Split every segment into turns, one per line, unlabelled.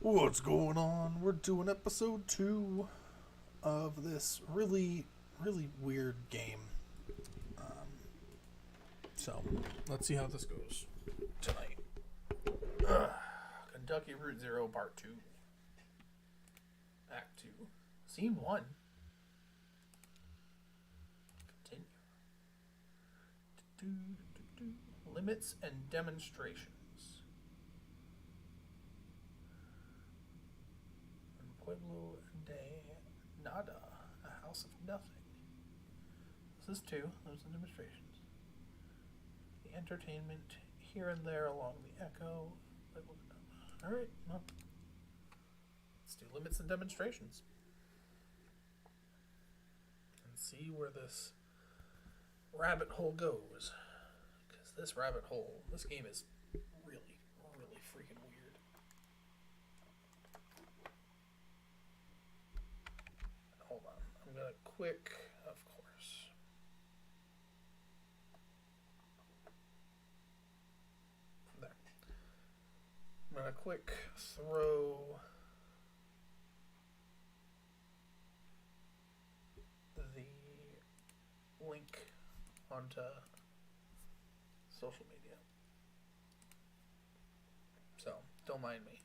What's going on? We're doing episode 2 of this really weird game. So, let's see how this goes tonight. Kentucky Route Zero Part 2. Act 2. Scene 1. Continue. Limits and demonstrations. Pueblo de Nada, a house of nothing. This is 2. Those are demonstrations. The entertainment here and there along the echo. Alright, well. Let's do limits and demonstrations. And see where this rabbit hole goes. Because this game is really freaking weird. Hold on. I'm going to quick, of course. There. I'm going to quick throw the link onto social media. So, don't mind me.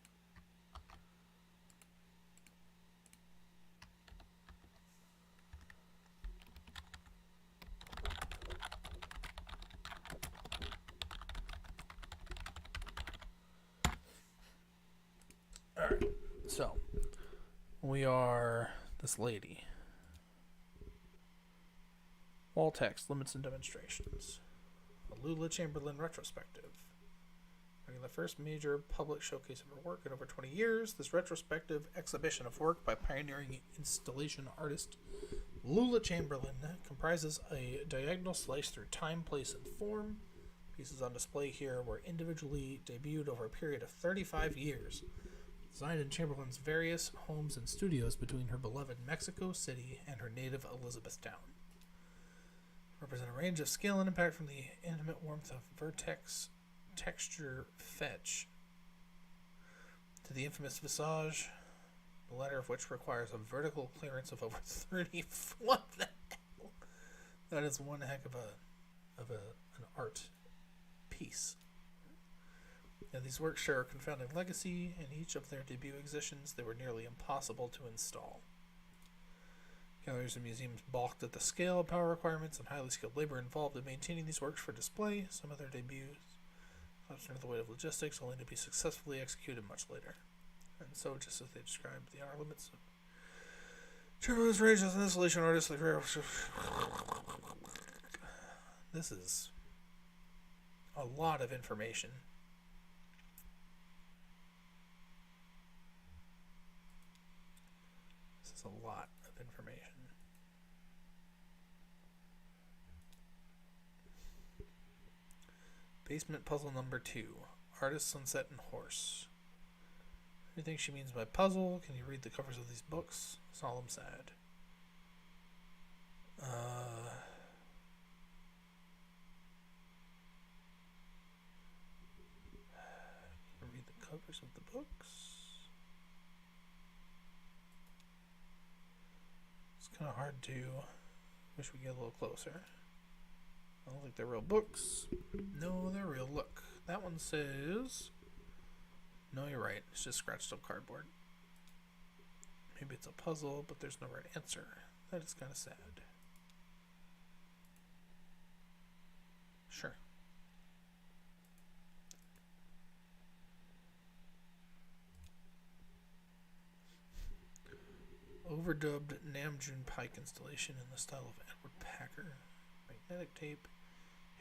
Alright, so we are this lady. Wall text, limits and demonstrations. A Lula Chamberlain retrospective. During the first major public showcase of her work in over 20 years, this retrospective exhibition of work by pioneering installation artist Lula Chamberlain comprises a diagonal slice through time, place, and form. Pieces on display here were individually debuted over a period of 35 years. Designed in Chamberlain's various homes and studios between her beloved Mexico City and her native Elizabethtown. Represent a range of scale and impact from the intimate warmth of vertex texture fetch to the infamous visage, the latter of which requires a vertical clearance of over 30. What the hell? That is one heck of an art piece. Now, these works share a confounding legacy. In each of their debut exhibitions, they were nearly impossible to install. Galleries and museums balked at the scale, power requirements, and highly skilled labor involved in maintaining these works for display. Some of their debuts collapsed under the weight of logistics, only to be successfully executed much later. And so, just as they described the outer limits of Chamberlain's range as an installation artist, this is a lot of information. This is a lot of information. Basement puzzle number 2. Artist, Sunset, and Horse. What do you think she means by puzzle? Can you read the covers of these books? Solemn sad. Can you read the covers of the books? It's kind of hard to. Wish we could get a little closer. I don't think they're real books. No, they're real. Look. That one says... No, you're right. It's just scratched up cardboard. Maybe it's a puzzle, but there's no right answer. That is kind of sad. Sure. Overdubbed Namjoon Pike installation in the style of Edward Packer. Magnetic tape.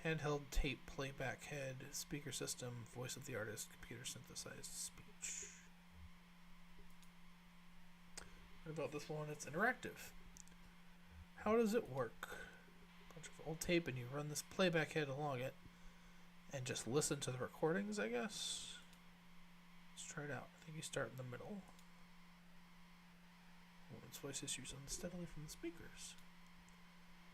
Handheld tape playback head, speaker system, voice of the artist, computer synthesized speech. What about this one? It's interactive. How does it work? Bunch of old tape and you run this playback head along it and just listen to the recordings, I guess? Let's try it out. I think you start in the middle. Woman's voice is used unsteadily from the speakers.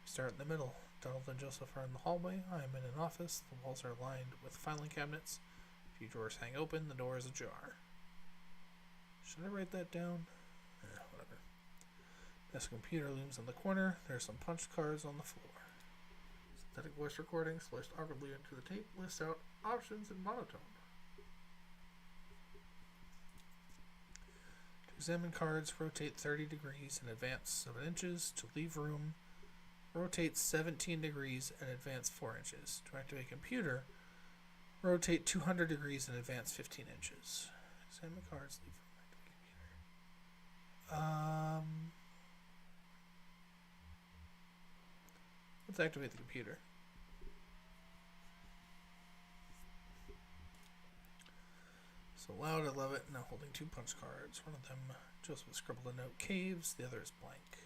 Start in the middle. Donald and Joseph are in the hallway. I am in an office. The walls are lined with filing cabinets. A few drawers hang open. The door is ajar. Should I write that down? Whatever. Desk computer looms in the corner. There are some punch cards on the floor. Synthetic voice recording spliced awkwardly into the tape lists out options in monotone. To examine cards, rotate 30 degrees in advance 7 inches. To leave room, rotate 17 degrees and advance 4 inches. To activate computer, rotate 200 degrees and advance 15 inches. Examine cards, leave room, activate computer. Let's activate the computer. So loud, I love it. Now holding 2 punch cards. One of them, Joseph scribbled a note, caves. The other is blank.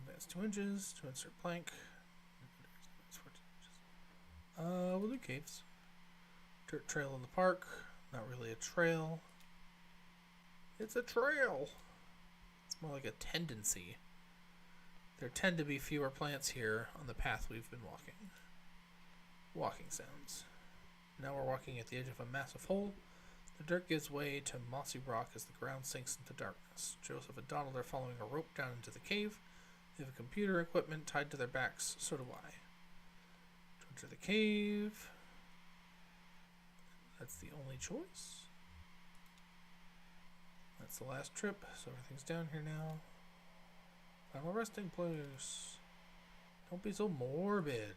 Advance 2 inches to insert blank. We'll do caves. Dirt trail in the park. Not really a trail. It's a trail. It's more like a tendency. There tend to be fewer plants here on the path we've been walking. Walking sounds. Now we're walking at the edge of a massive hole. The dirt gives way to mossy rock as the ground sinks into darkness. Joseph and Donald are following a rope down into the cave. They have computer equipment tied to their backs. So do I. To enter the cave. That's the only choice. That's the last trip, so everything's down here now. Final resting place. Don't be so morbid.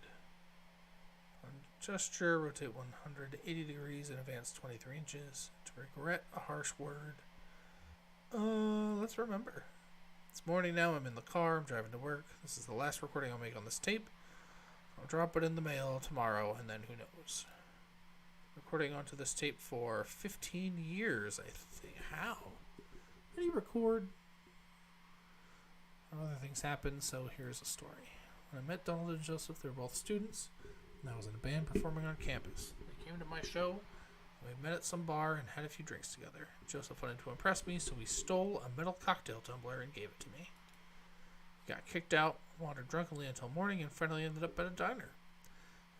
On gesture, rotate 180 degrees and advance 23 inches. To regret a harsh word. Let's remember. It's morning now. I'm in the car. I'm driving to work. This is the last recording I'll make on this tape. I'll drop it in the mail tomorrow, and then who knows. Recording onto this tape for 15 years, I think. How? Did he record? Other things happened, so here's a story. When I met Donald and Joseph, they were both students, and I was in a band performing on campus. They came to my show, and we met at some bar and had a few drinks together. Joseph wanted to impress me, so he stole a metal cocktail tumbler and gave it to me. He got kicked out, wandered drunkenly until morning, and finally ended up at a diner.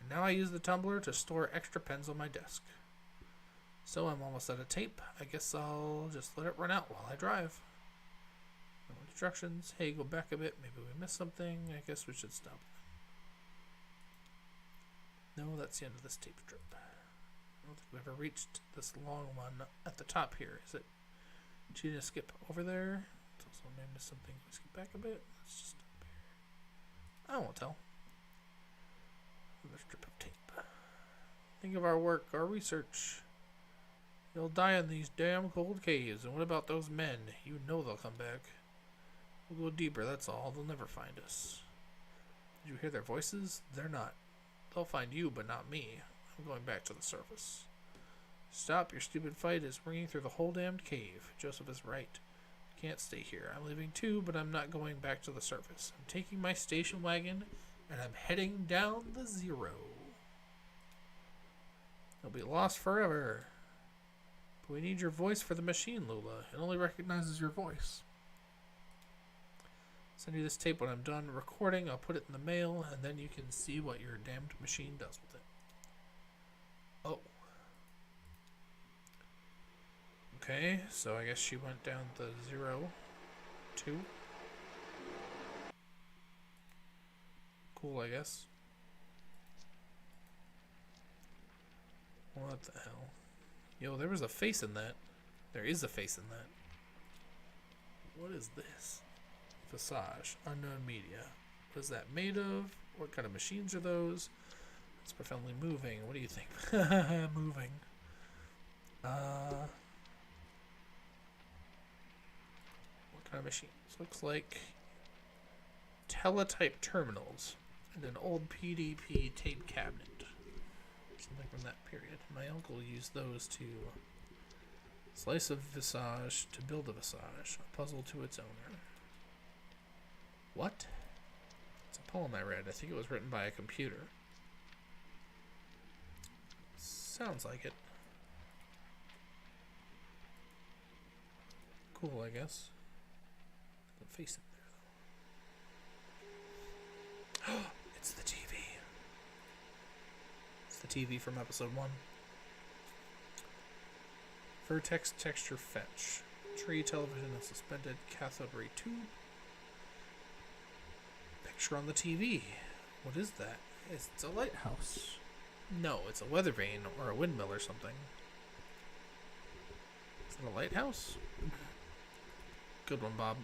And now I use the tumbler to store extra pens on my desk. So I'm almost out of tape. I guess I'll just let it run out while I drive. No instructions. Hey, go back a bit. Maybe we missed something. I guess we should stop. No, that's the end of this tape strip. I don't think we've ever reached this long one at the top here. Is it? Did you just skip over there? It's also maybe missed something. We skip back a bit. Let's just stop here. I won't tell. Another strip of tape. Think of our work, our research. You'll die in these damn cold caves. And what about those men? You know they'll come back. We'll go deeper, that's all. They'll never find us. Did you hear their voices? They're not. They'll find you, but not me. I'm going back to the surface. Stop, your stupid fight is ringing through the whole damned cave. Joseph is right. I can't stay here. I'm leaving too, but I'm not going back to the surface. I'm taking my station wagon, and I'm heading down the zero. They'll be lost forever. But we need your voice for the machine, Lula. It only recognizes your voice. Send you this tape when I'm done recording. I'll put it in the mail, and then you can see what your damned machine does with it. Oh. Okay, so I guess she went down the 2. Cool, I guess. What the hell? Yo, there was a face in that. There is a face in that. What is this? Visage. Unknown media. What is that made of? What kind of machines are those? It's profoundly moving. What do you think? Moving. What kind of machines? Looks like teletype terminals and an old PDP tape cabinet. Something from that period. My uncle used those to slice a visage to build a visage, a puzzle to its owner. What? It's a poem I read. I think it was written by a computer. Sounds like it. Cool, I guess. The face in there, though. It's the TV. It's the TV from episode 1. Vertex texture fetch. Tree television and suspended cathode ray tube. Picture on the TV. What is that? It's a lighthouse. No, it's a weather vane or a windmill or something. Is it a lighthouse? Good one, Bob.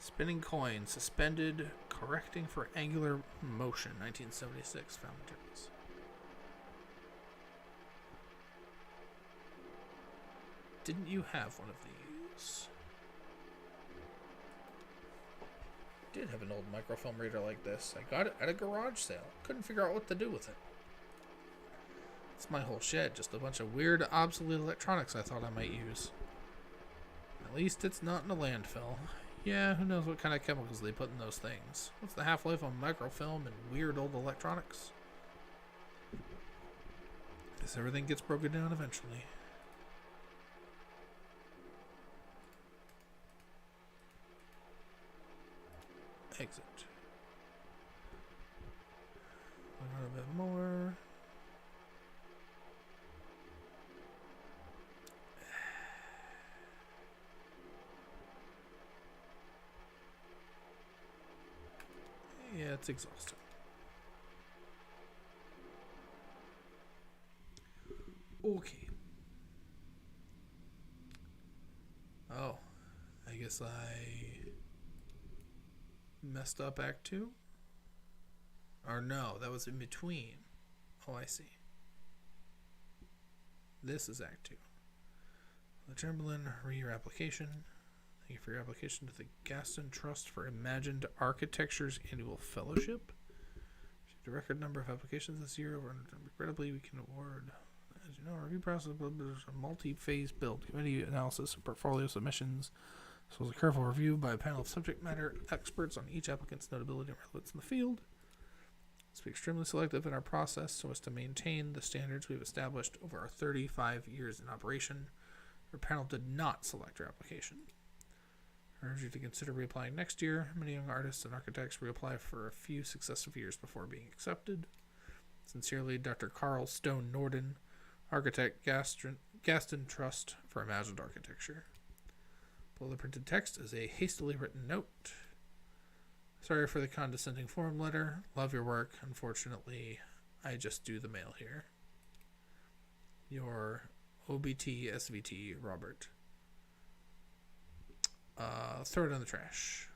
Spinning coin, suspended, correcting for angular motion, 1976, found materials. Didn't you have one of these? Did have an old microfilm reader like this. I got it at a garage sale. Couldn't figure out what to do with it. It's my whole shed, just a bunch of weird, obsolete electronics I thought I might use. At least it's not in a landfill. Yeah, who knows what kind of chemicals they put in those things. What's the half-life on microfilm and weird old electronics? Guess everything gets broken down eventually. Exit. A little bit more. Yeah, it's exhausting. Okay. Oh, I guess I messed up Act 2? Or no, that was in between. Oh, I see. This is Act 2. The Chamberlain, read your application. Thank you for your application to the Gaston Trust for Imagined Architecture's Annual Fellowship. The record number of applications this year. Regrettably, we can award, as you know, review process is a multi-phase build, committee analysis, and portfolio submissions. This was a careful review by a panel of subject matter experts on each applicant's notability and relevance in the field. Let's be extremely selective in our process so as to maintain the standards we've established over our 35 years in operation. Our panel did not select your application. I urge you to consider reapplying next year. Many young artists and architects reapply for a few successive years before being accepted. Sincerely, Dr. Carl Stone Norden, Architect, Gaston Trust for Imagined Architecture. Below the printed text is a hastily written note. Sorry for the condescending form letter. Love your work. Unfortunately, I just do the mail here. Your OBT SVT, Robert. Throw it in the trash.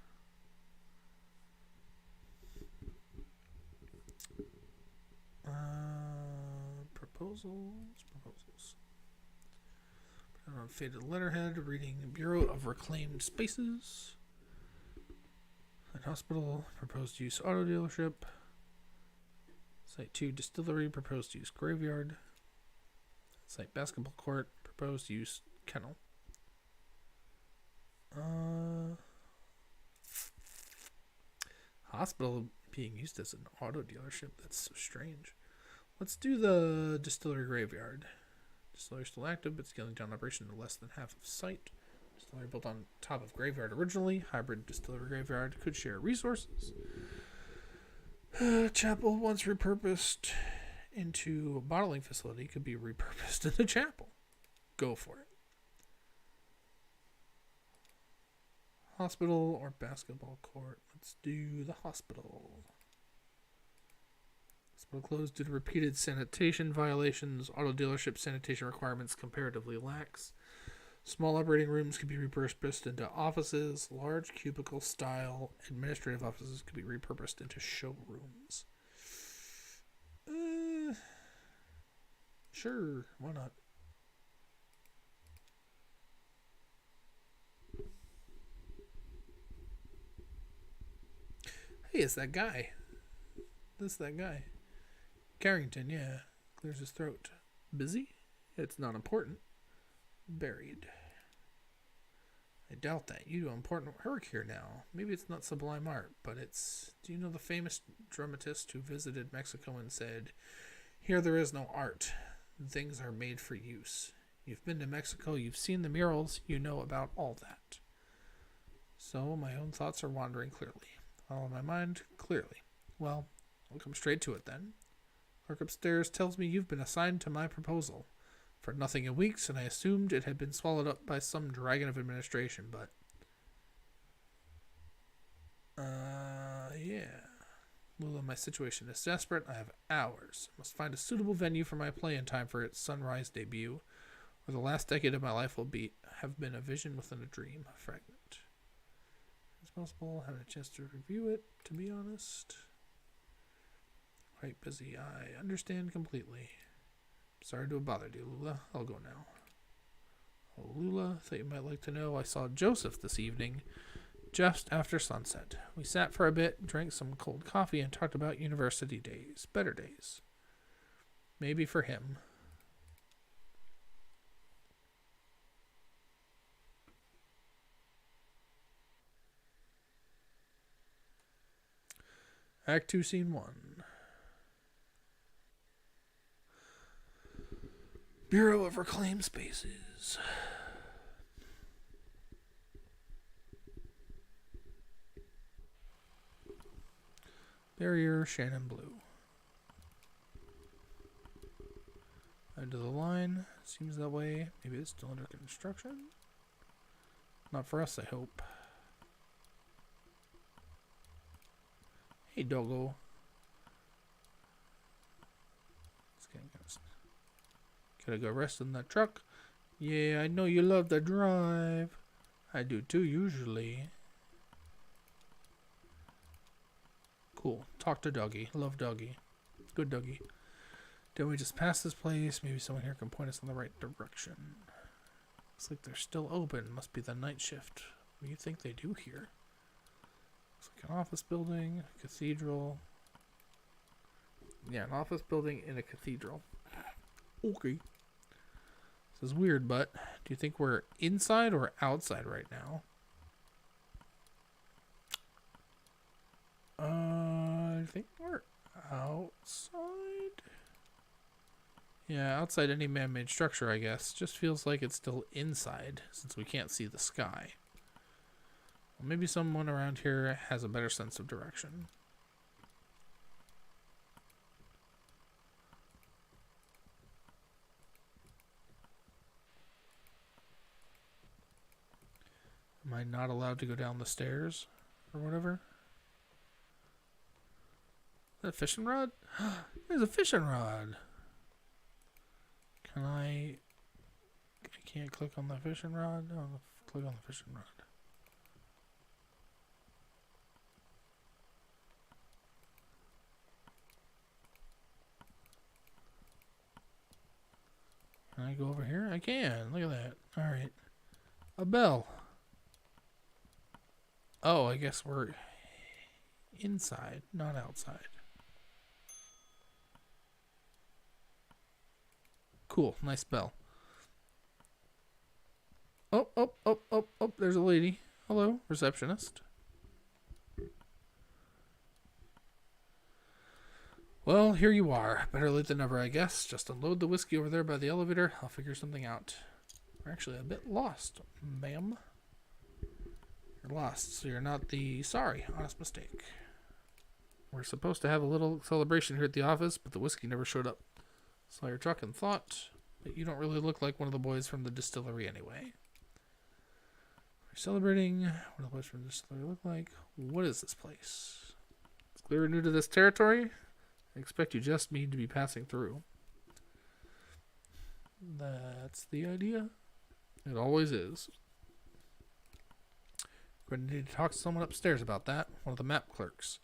Proposals. Put it on faded letterhead. Reading Bureau of Reclaimed Spaces. Site hospital. Proposed use auto dealership. Site 2 distillery. Proposed use graveyard. Site basketball court. Proposed use kennel. Hospital being used as an auto dealership. That's so strange. Let's do the distillery graveyard. Distillery still active, but scaling down operation to less than half of site. Distillery built on top of graveyard originally. Hybrid distillery graveyard could share resources. Chapel, once repurposed into a bottling facility, could be repurposed into chapel. Go for it. Hospital or basketball court? Let's do the hospital. Hospital closed due to repeated sanitation violations. Auto dealership sanitation requirements comparatively lax. Small operating rooms could be repurposed into offices. Large cubicle-style administrative offices could be repurposed into showrooms. Sure, why not? Hey, it's that guy. This that guy. Carrington, yeah. Clears his throat. Busy? It's not important. Buried. I doubt that. You do important work here now. Maybe it's not sublime art, but it's... Do you know the famous dramatist who visited Mexico and said, "Here there is no art. Things are made for use. You've been to Mexico, you've seen the murals, you know about all that. So my own thoughts are wandering clearly. All in my mind, clearly. Well, I'll come straight to it then. Clerk upstairs tells me you've been assigned to my proposal. For nothing in weeks, and I assumed it had been swallowed up by some dragon of administration, but... yeah. Lula, my situation is desperate. I have hours. I must find a suitable venue for my play in time for its sunrise debut, or the last decade of my life will have been a vision within a dream, a fragment. It's possible, haven't a chance to review it, to be honest. Quite busy. I understand completely. Sorry to have bothered you, Lula. I'll go now. Oh, Lula, thought you might like to know I saw Joseph this evening, just after sunset. We sat for a bit, drank some cold coffee, and talked about university days. Better days. Maybe for him. Act 2, Scene 1. Bureau of Reclaimed Spaces. Barrier, Shannon Blue. End of the line. Seems that way. Maybe it's still under construction. Not for us, I hope. Hey, doggo. Gotta go rest in that truck. Yeah, I know you love the drive. I do too, usually. Cool. Talk to Doggy. Love Doggy. Good Doggy. Did we just pass this place? Maybe someone here can point us in the right direction. Looks like they're still open. Must be the night shift. What do you think they do here? Looks like an office building, a cathedral. Yeah, an office building in a cathedral. Okay. This is weird, but do you think we're inside or outside right now? I think we're outside. Yeah, outside any man-made structure, I guess. Just feels like it's still inside since we can't see the sky. Well, maybe someone around here has a better sense of direction. Am I not allowed to go down the stairs or whatever? Is that a fishing rod? There's a fishing rod. Can I can't click on the fishing rod? No, click on the fishing rod. Can I go over here? I can. Look at that. Alright. A bell. Oh, I guess we're inside, not outside. Cool. Nice bell. Oh, there's a lady. Hello, receptionist. Well, here you are. Better late than never, I guess. Just unload the whiskey over there by the elevator. I'll figure something out. We're actually a bit lost, ma'am. You're lost, so you're not the... Sorry, honest mistake. We're supposed to have a little celebration here at the office, but the whiskey never showed up. Saw your truck and thought, but you don't really look like one of the boys from the distillery anyway. We're celebrating. What do the boys from the distillery look like? What is this place? It's clear new to this territory. I expect you just need to be passing through. That's the idea. It always is. We're going to need to talk to someone upstairs about that. One of the map clerks.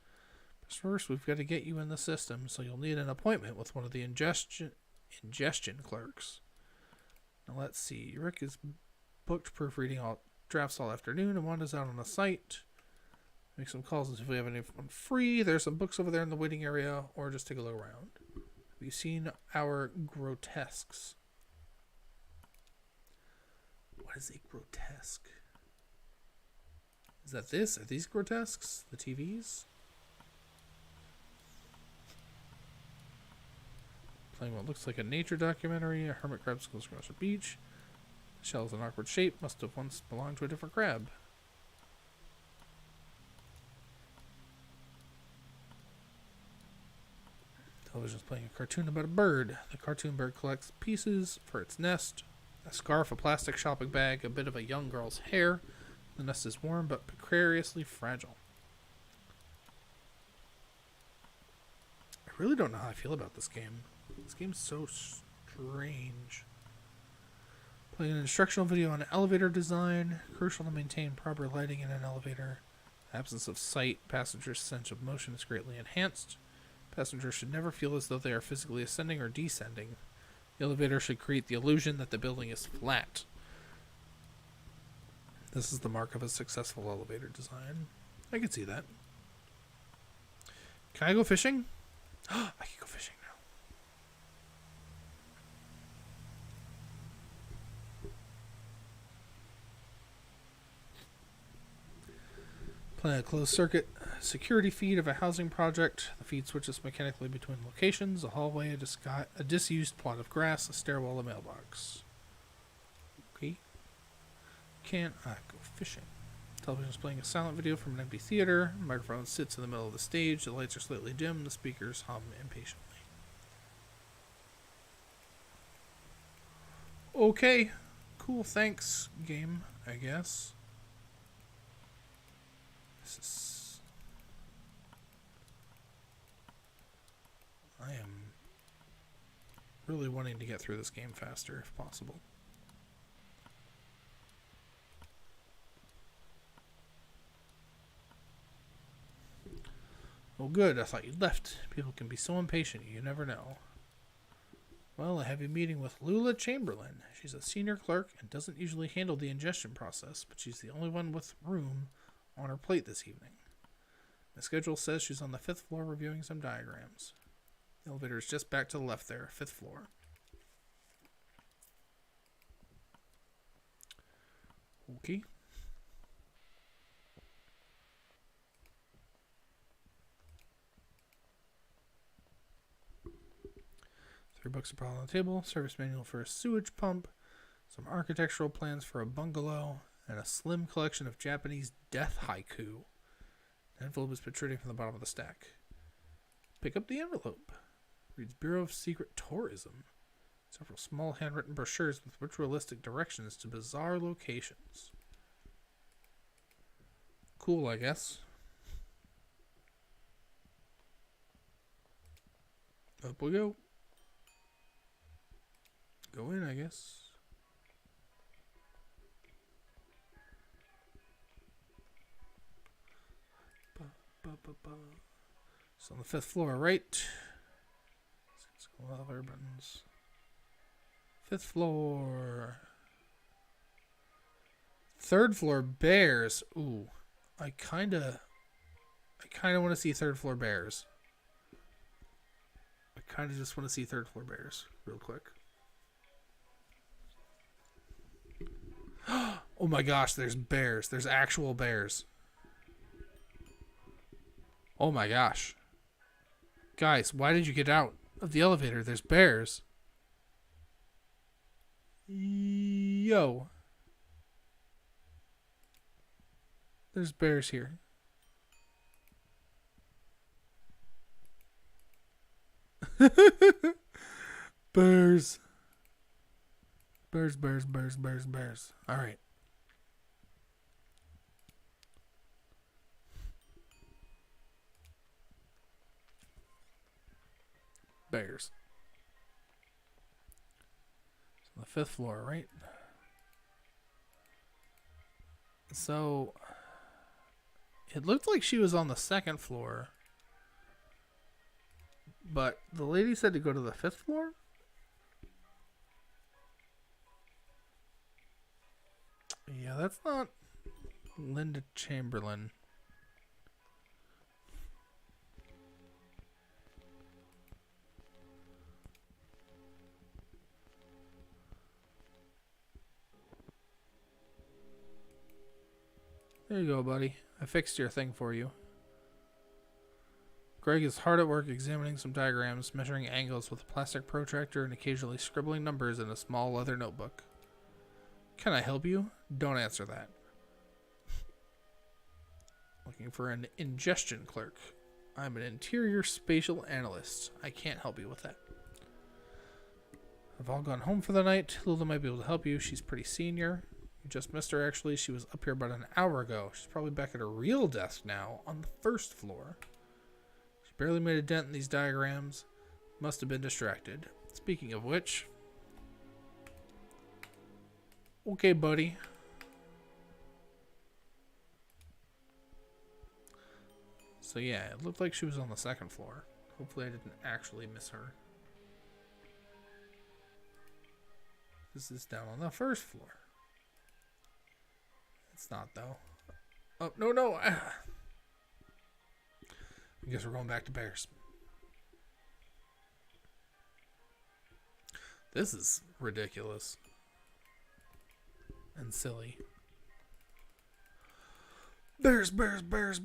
But first, we've got to get you in the system, so you'll need an appointment with one of the ingestion clerks. Now let's see. Rick is booked proofreading all drafts all afternoon, and Wanda's out on the site. Make some calls and see if we have anyone free. There's some books over there in the waiting area, or just take a look around. Have you seen our grotesques? What is a grotesque? Is that this? Are these grotesques? The TVs? Playing what looks like a nature documentary. A hermit crab goes across the beach. Shell is an awkward shape. Must have once belonged to a different crab. Television's playing a cartoon about a bird. The cartoon bird collects pieces for its nest. A scarf, a plastic shopping bag, a bit of a young girl's hair. The nest is warm but precariously fragile. I really don't know how I feel about this game. This game's so strange. Playing an instructional video on elevator design. Crucial to maintain proper lighting in an elevator. Absence of sight. Passenger's sense of motion is greatly enhanced. Passengers should never feel as though they are physically ascending or descending. The elevator should create the illusion that the building is flat. This is the mark of a successful elevator design. I can see that. Can I go fishing? I can go fishing now. Playing a closed circuit security feed of a housing project. The feed switches mechanically between locations, a hallway, a disused plot of grass, a stairwell, a mailbox. Okay. Can I go fishing? Television is playing a silent video from an empty theater. The microphone sits in the middle of the stage. The lights are slightly dim. The speakers hum impatiently. Okay. Cool, thanks, game, I guess. I am really wanting to get through this game faster if possible. Oh good, I thought you'd left. People can be so impatient, you never know. Well, I have a meeting with Lula Chamberlain. She's a senior clerk and doesn't usually handle the ingestion process, but she's the only one with room on her plate this evening. The schedule says she's on the 5th floor reviewing some diagrams. The elevator is just back to the left there, 5th floor. Okay. $3 a pile on the table, service manual for a sewage pump, some architectural plans for a bungalow, and a slim collection of Japanese death haiku. The envelope is protruding from the bottom of the stack. Pick up the envelope. Reads Bureau of Secret Tourism. Several small handwritten brochures with ritualistic directions to bizarre locations. Cool, I guess. Up we go. Go in, I guess. It's on the 5th floor, right? Let's go elevator buttons. 5th floor. 3rd floor bears. Ooh, I kinda want to see 3rd floor bears. I kinda just want to see 3rd floor bears real quick. Oh my gosh, there's bears. There's actual bears. Oh my gosh. Guys, why did you get out of the elevator? There's bears. Yo. There's bears here. Bears. Bears, bears, bears, bears, bears. All right. Bears. It's on the 5th floor, right? So, it looked like she was on the 2nd floor. But the lady said to go to the 5th floor? Yeah, that's not Linda Chamberlain. There you go, buddy. I fixed your thing for you. Greg is hard at work examining some diagrams, measuring angles with a plastic protractor, and occasionally scribbling numbers in a small leather notebook. Can I help you? Don't answer that. Looking for an ingestion clerk. I'm an interior spatial analyst. I can't help you with that. I've all gone home for the night. Lula might be able to help you. She's pretty senior. You just missed her, actually. She was up here about an hour ago. She's probably back at her real desk now on the first floor. She barely made a dent in these diagrams. Must have been distracted. Speaking of which... Okay, buddy. So yeah, it looked like she was on the second floor. Hopefully I didn't actually miss her. This is down on the first floor. It's not, though. Oh, no. I guess we're going back to Bears. This is ridiculous. And silly. Bears. Bears.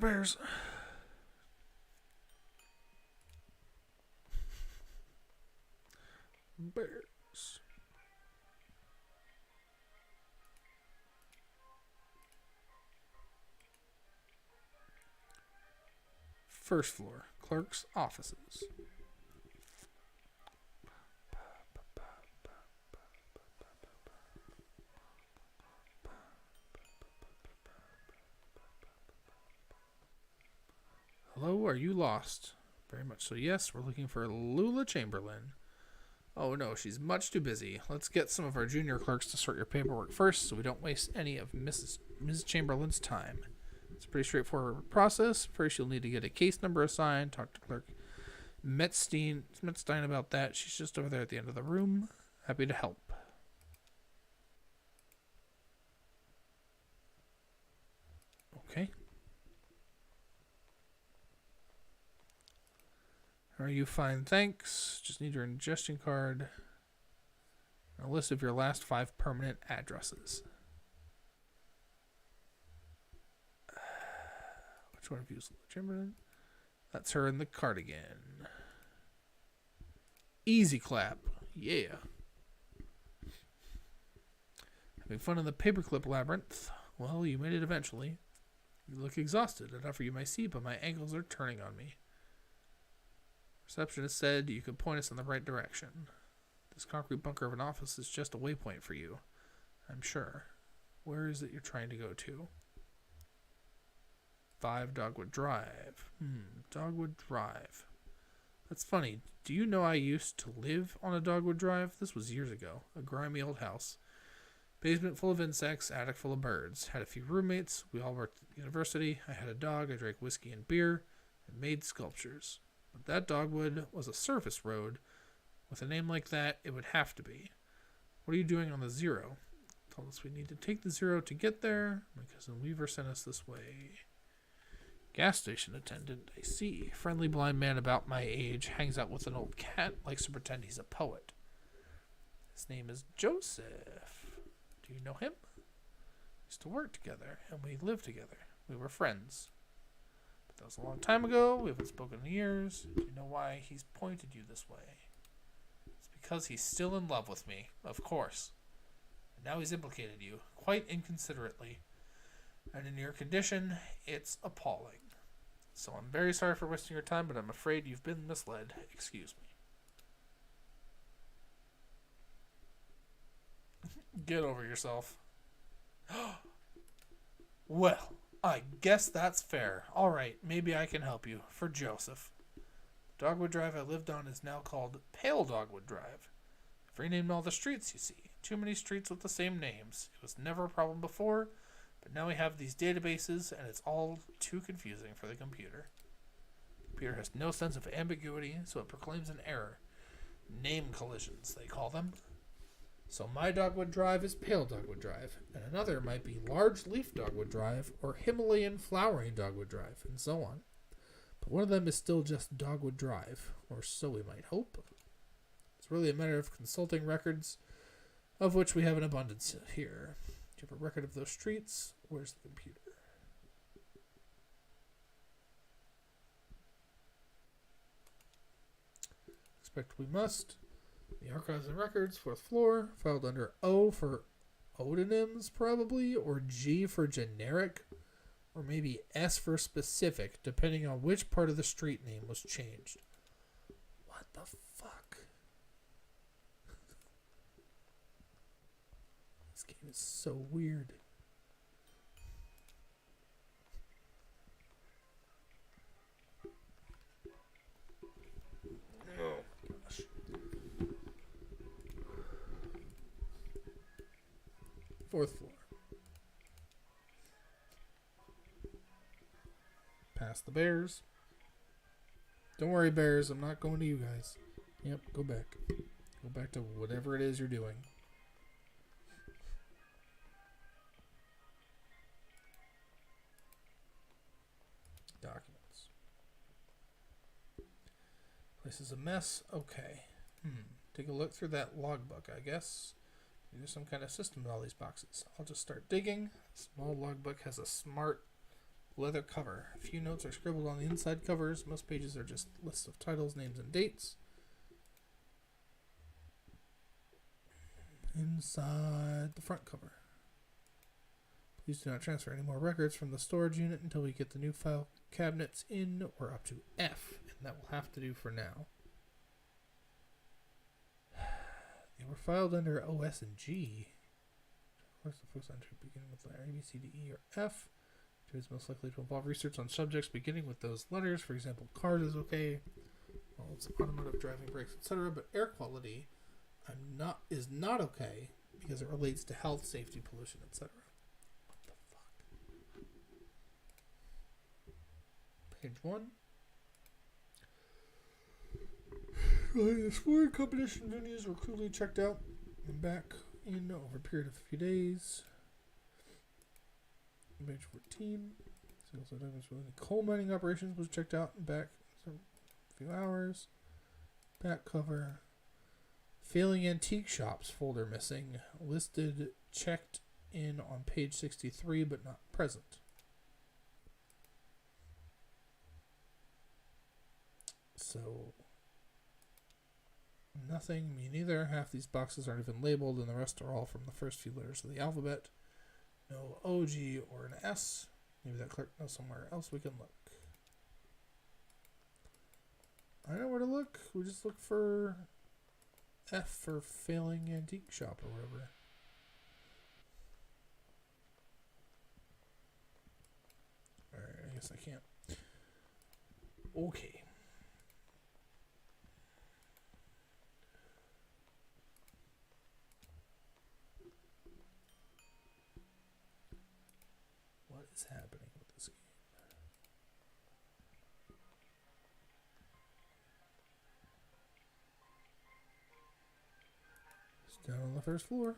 First floor, clerk's offices. Hello, are you lost? Very much so, yes. We're looking for Lula Chamberlain. Oh no, she's much too busy. Let's get some of our junior clerks to sort your paperwork first so we don't waste any of Ms. Chamberlain's time. It's a pretty straightforward process. First, you'll need to get a case number assigned. Talk to Clerk Metzstein about that. She's just over there at the end of the room. Happy to help. Okay. Are you fine? Thanks. Just need your ingestion card. A list of your last 5 permanent addresses. Which one of you is Chamberlain? That's her in the cardigan. Easy clap. Yeah. Having fun in the paperclip labyrinth? Well, you made it eventually. You look exhausted. I'd offer you my seat, but my ankles are turning on me. Receptionist said you could point us in the right direction. This concrete bunker of an office is just a waypoint for you, I'm sure. Where is it you're trying to go to? 5 Dogwood Drive. Dogwood Drive. That's funny. Do you know I used to live on a Dogwood Drive? This was years ago. A grimy old house. Basement full of insects, attic full of birds. Had a few roommates. We all worked at the university. I had a dog. I drank whiskey and beer and made sculptures. But that Dogwood was a surface road. With a name like that, it would have to be. What are you doing on the Zero? Told us we need to take the Zero to get there. My cousin Weaver sent us this way. Gas station attendant, I see. Friendly blind man about my age. Hangs out with an old cat. Likes to pretend he's a poet. His name is Joseph. Do you know him? We used to work together, and we lived together. We were friends. That was a long time ago. We haven't spoken in years. Do you know why he's pointed you this way? It's because he's still in love with me, of course. And now he's implicated you, quite inconsiderately. And in your condition, it's appalling. So I'm very sorry for wasting your time, but I'm afraid you've been misled. Excuse me. Get over yourself. Well, I guess that's fair. All right, maybe I can help you. For Joseph. The Dogwood Drive I lived on is now called Pale Dogwood Drive. I've renamed all the streets, you see. Too many streets with the same names. It was never a problem before, but now we have these databases, and it's all too confusing for the computer. The computer has no sense of ambiguity, so it proclaims an error. Name collisions, they call them. So my Dogwood Drive is Pale Dogwood Drive, and another might be Large Leaf Dogwood Drive or Himalayan Flowering Dogwood Drive, and so on. But one of them is still just Dogwood Drive, or so we might hope. It's really a matter of consulting records, of which we have an abundance here. Do you have a record of those streets? Where's the computer? Expect we must. The archives and records, 4th floor, filed under O for odonyms, probably, or G for generic, or maybe S for specific, depending on which part of the street name was changed. What the fuck? This game is so weird. Oh, gosh. Fourth floor. Past the bears. Don't worry, bears. I'm not going to you guys. Yep, go back. Go back to whatever it is you're doing. Documents. Place is a mess. Okay. Take a look through that logbook, I guess. There's some kind of system in all these boxes. I'll just start digging. Small logbook has a smart leather cover. A few notes are scribbled on the inside covers. Most pages are just lists of titles, names, and dates. Inside the front cover. Please do not transfer any more records from the storage unit until we get the new file cabinets in or up to F. And that will have to do for now. They were filed under OS and G. Of course, the first entry beginning with letter A, B, C, D, E, or F. It is most likely to involve research on subjects beginning with those letters. For example, cars is okay. Well, it's automotive, driving, brakes, etc. But air quality is not okay because it relates to health, safety, pollution, etc. What the fuck? Page 1. The scoring competition venues were clearly checked out and back in over a period of a few days. Page 14. Also, coal mining operations was checked out and back in a few hours. Back cover. Failing antique shops folder missing. Listed, checked in on page 63, but not present. So, nothing, me neither. Half these boxes aren't even labeled, and the rest are all from the first few letters of the alphabet. No O, G, or an S. Maybe that clerk knows somewhere else we can look. I know where to look. We just look for F for failing antique shop or whatever. Alright, I guess I can't. Okay. What is happening with this game? It's down on the first floor.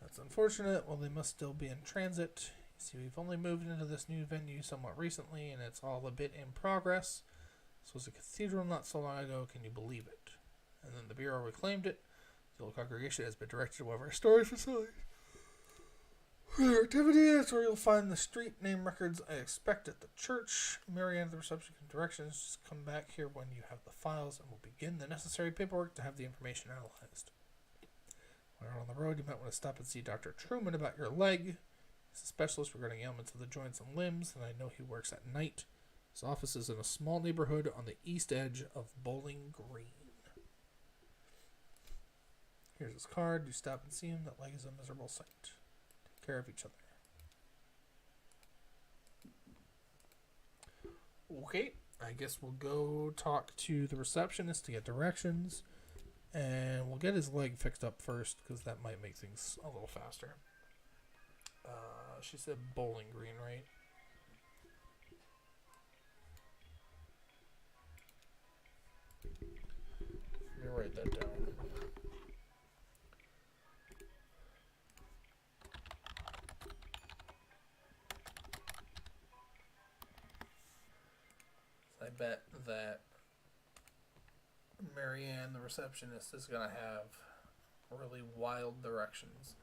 That's unfortunate. Well, they must still be in transit. You see, we've only moved into this new venue somewhat recently, and it's all a bit in progress. This was a cathedral not so long ago. Can you believe it? And then the Bureau reclaimed it. The old congregation has been directed to one of our storage facilities. For their activity, that's where you'll find the street name records I expect at the church. Marianne at the reception can directions. Just come back here when you have the files, and we'll begin the necessary paperwork to have the information analyzed. When you're on the road, you might want to stop and see Dr. Truman about your leg. He's a specialist regarding ailments of the joints and limbs, and I know he works at night. His office is in a small neighborhood on the east edge of Bowling Green. Here's his card. You stop and see him. That leg is a miserable sight. Take care of each other. Okay, I guess we'll go talk to the receptionist to get directions. And we'll get his leg fixed up first, because that might make things a little faster. She said Bowling Green, right? Let me write that down. bet that Marianne, the receptionist, is going to have really wild directions.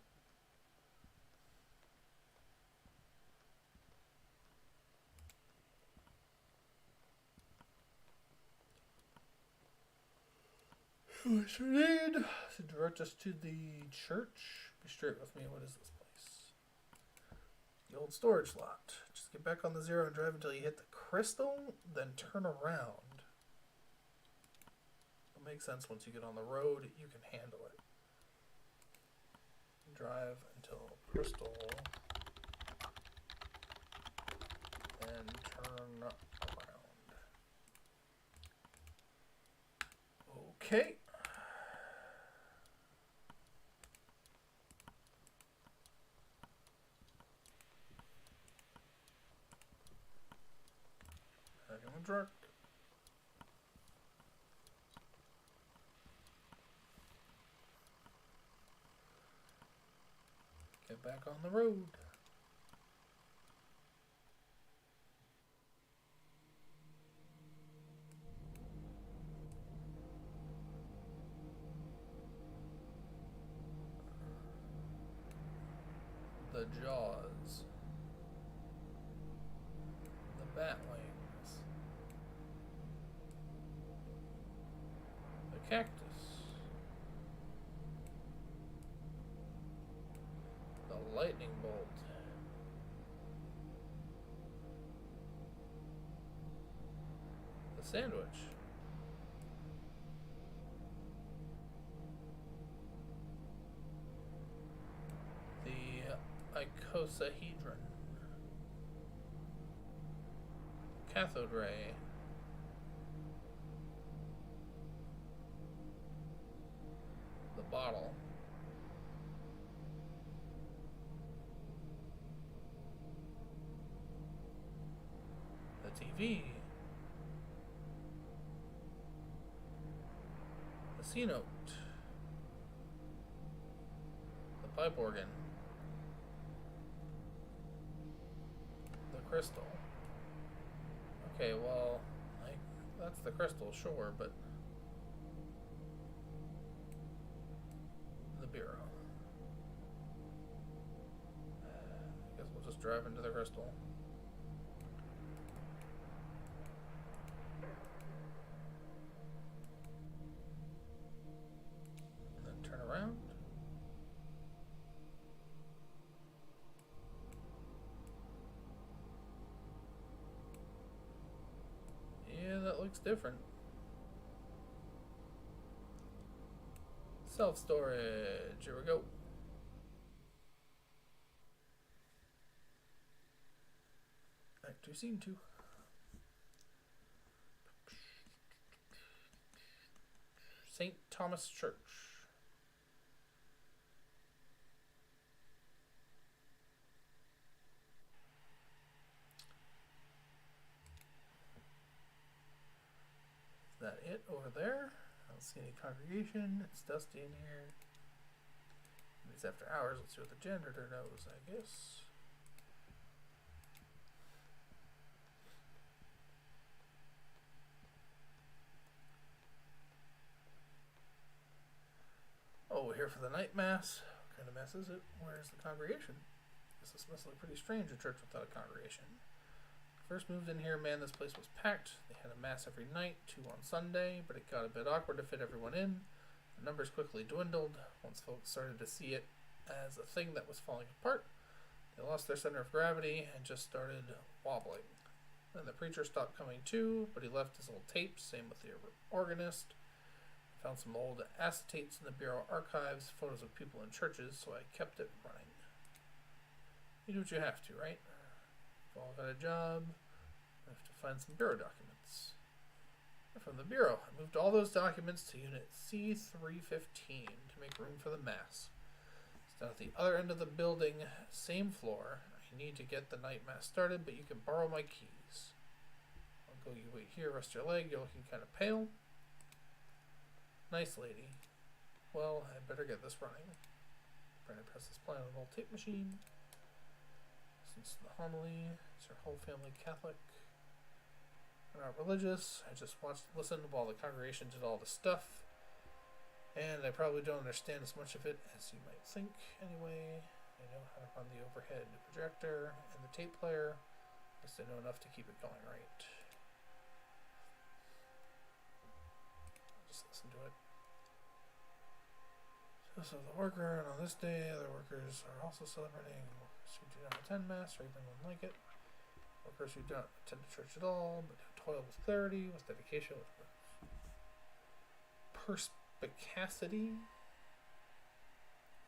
We should need to direct us to the church. Be straight with me. What is this place? The old storage lot. Just get back on the 0 and drive until you hit the crystal, then turn around. It'll make sense once you get on the road. You can handle it. Drive until crystal, then turn around. Okay. Truck. Get back on the road. The jaws. The bat wings. The cactus. The lightning bolt. The sandwich. The icosahedron. Cathode ray. The bottle. The TV. The C note. The pipe organ. The crystal. Okay, well, that's the crystal, sure, but the bureau. I guess we'll just drive into the crystal. And then turn around. Yeah, that looks different. Self-storage. Here we go. Act 2, Scene 2. St. Thomas Church. Is that it over there? I don't see any congregation. It's dusty in here. It's after hours. Let's see what the janitor knows, I guess. Oh, we're here for the night mass. What kind of mass is it? Where's the congregation? This must look pretty strange, a church without a congregation. First moved in here, man, this place was packed. They had a mass every night, 2 on Sunday, but it got a bit awkward to fit everyone in. The numbers quickly dwindled. Once folks started to see it as a thing that was falling apart, they lost their center of gravity and just started wobbling. Then the preacher stopped coming too, but he left his old tapes, same with the organist. I found some old acetates in the bureau archives, photos of people in churches, so I kept it running. You do what you have to, right? We've all got a job. I have to find some bureau documents. From the bureau, I moved all those documents to unit C315 to make room for the mass. It's down at the other end of the building, same floor. I need to get the night mass started, but you can borrow my keys. I'll go, you wait here, rest your leg, you're looking kind of pale. Nice lady. Well, I better get this running. Brandon presses play on an old tape machine. Listens to the homily. Is her whole family Catholic? I'm not religious. I just listened while the congregation did all the stuff. And I probably don't understand as much of it as you might think. Anyway, I know how to run the overhead projector and the tape player. At least I know enough to keep it going right. Just listen to it. So the worker, and on this day, other workers are also celebrating. Workers who do not attend Mass or even like it. Workers who don't attend the church at all, but who toil with clarity, with dedication, with perspicacity,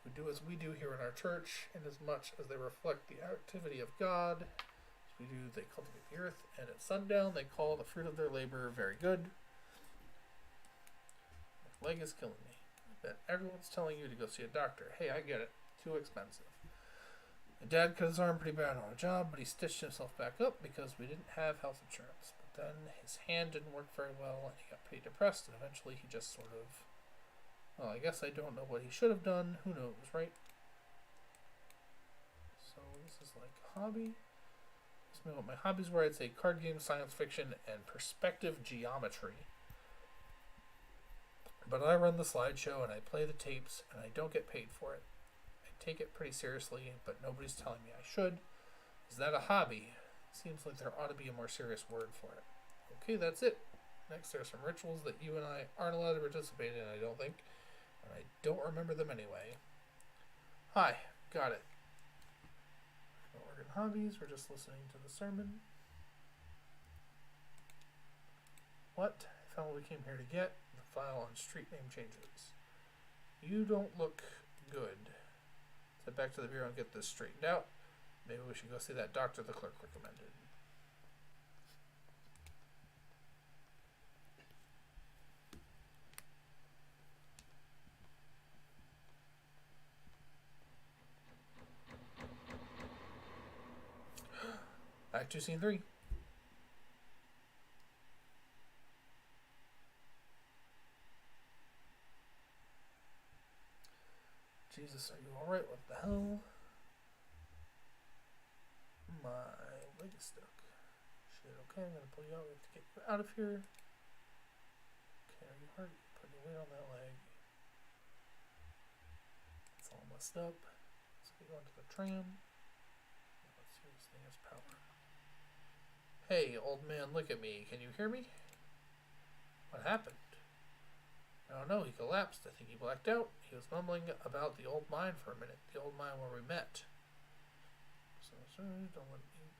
who do as we do here in our church, and as much as they reflect the activity of God, as we do, they cultivate the earth, and at sundown they call the fruit of their labor very good. My leg is killing me. That everyone's telling you to go see a doctor. Hey, I get it. Too expensive. My dad cut his arm pretty bad on a job, but he stitched himself back up because we didn't have health insurance. But then his hand didn't work very well, and he got pretty depressed, and eventually he just sort of... Well, I guess I don't know what he should have done. Who knows, right? So this is like hobby. This is what my hobbies were. I'd say card games, science fiction, and perspective geometry. But I run the slideshow and I play the tapes and I don't get paid for it. I take it pretty seriously, but nobody's telling me I should. Is that a hobby? Seems like there ought to be a more serious word for it. Okay, that's it. Next, there are some rituals that you and I aren't allowed to participate in, I don't think. And I don't remember them anyway. Hi, got it. Oregon hobbies, we're just listening to the sermon. What? I found what we came here to get. File on street name changes. You don't look good. Head back to the bureau and get this straightened out. Maybe we should go see that doctor the clerk recommended. Back to scene 3. Jesus, are you alright? What the hell? My leg is stuck. Shit, okay, I'm gonna pull you out. We have to get you out of here. Okay, are you hurt? Put your weight on that leg. It's all messed up. Let's get you onto the tram. Let's see if this thing has power. Hey, old man, look at me. Can you hear me? What happened? I don't know, he collapsed. I think he blacked out. He was mumbling about the old mine for a minute. The old mine where we met. So, sorry, don't let me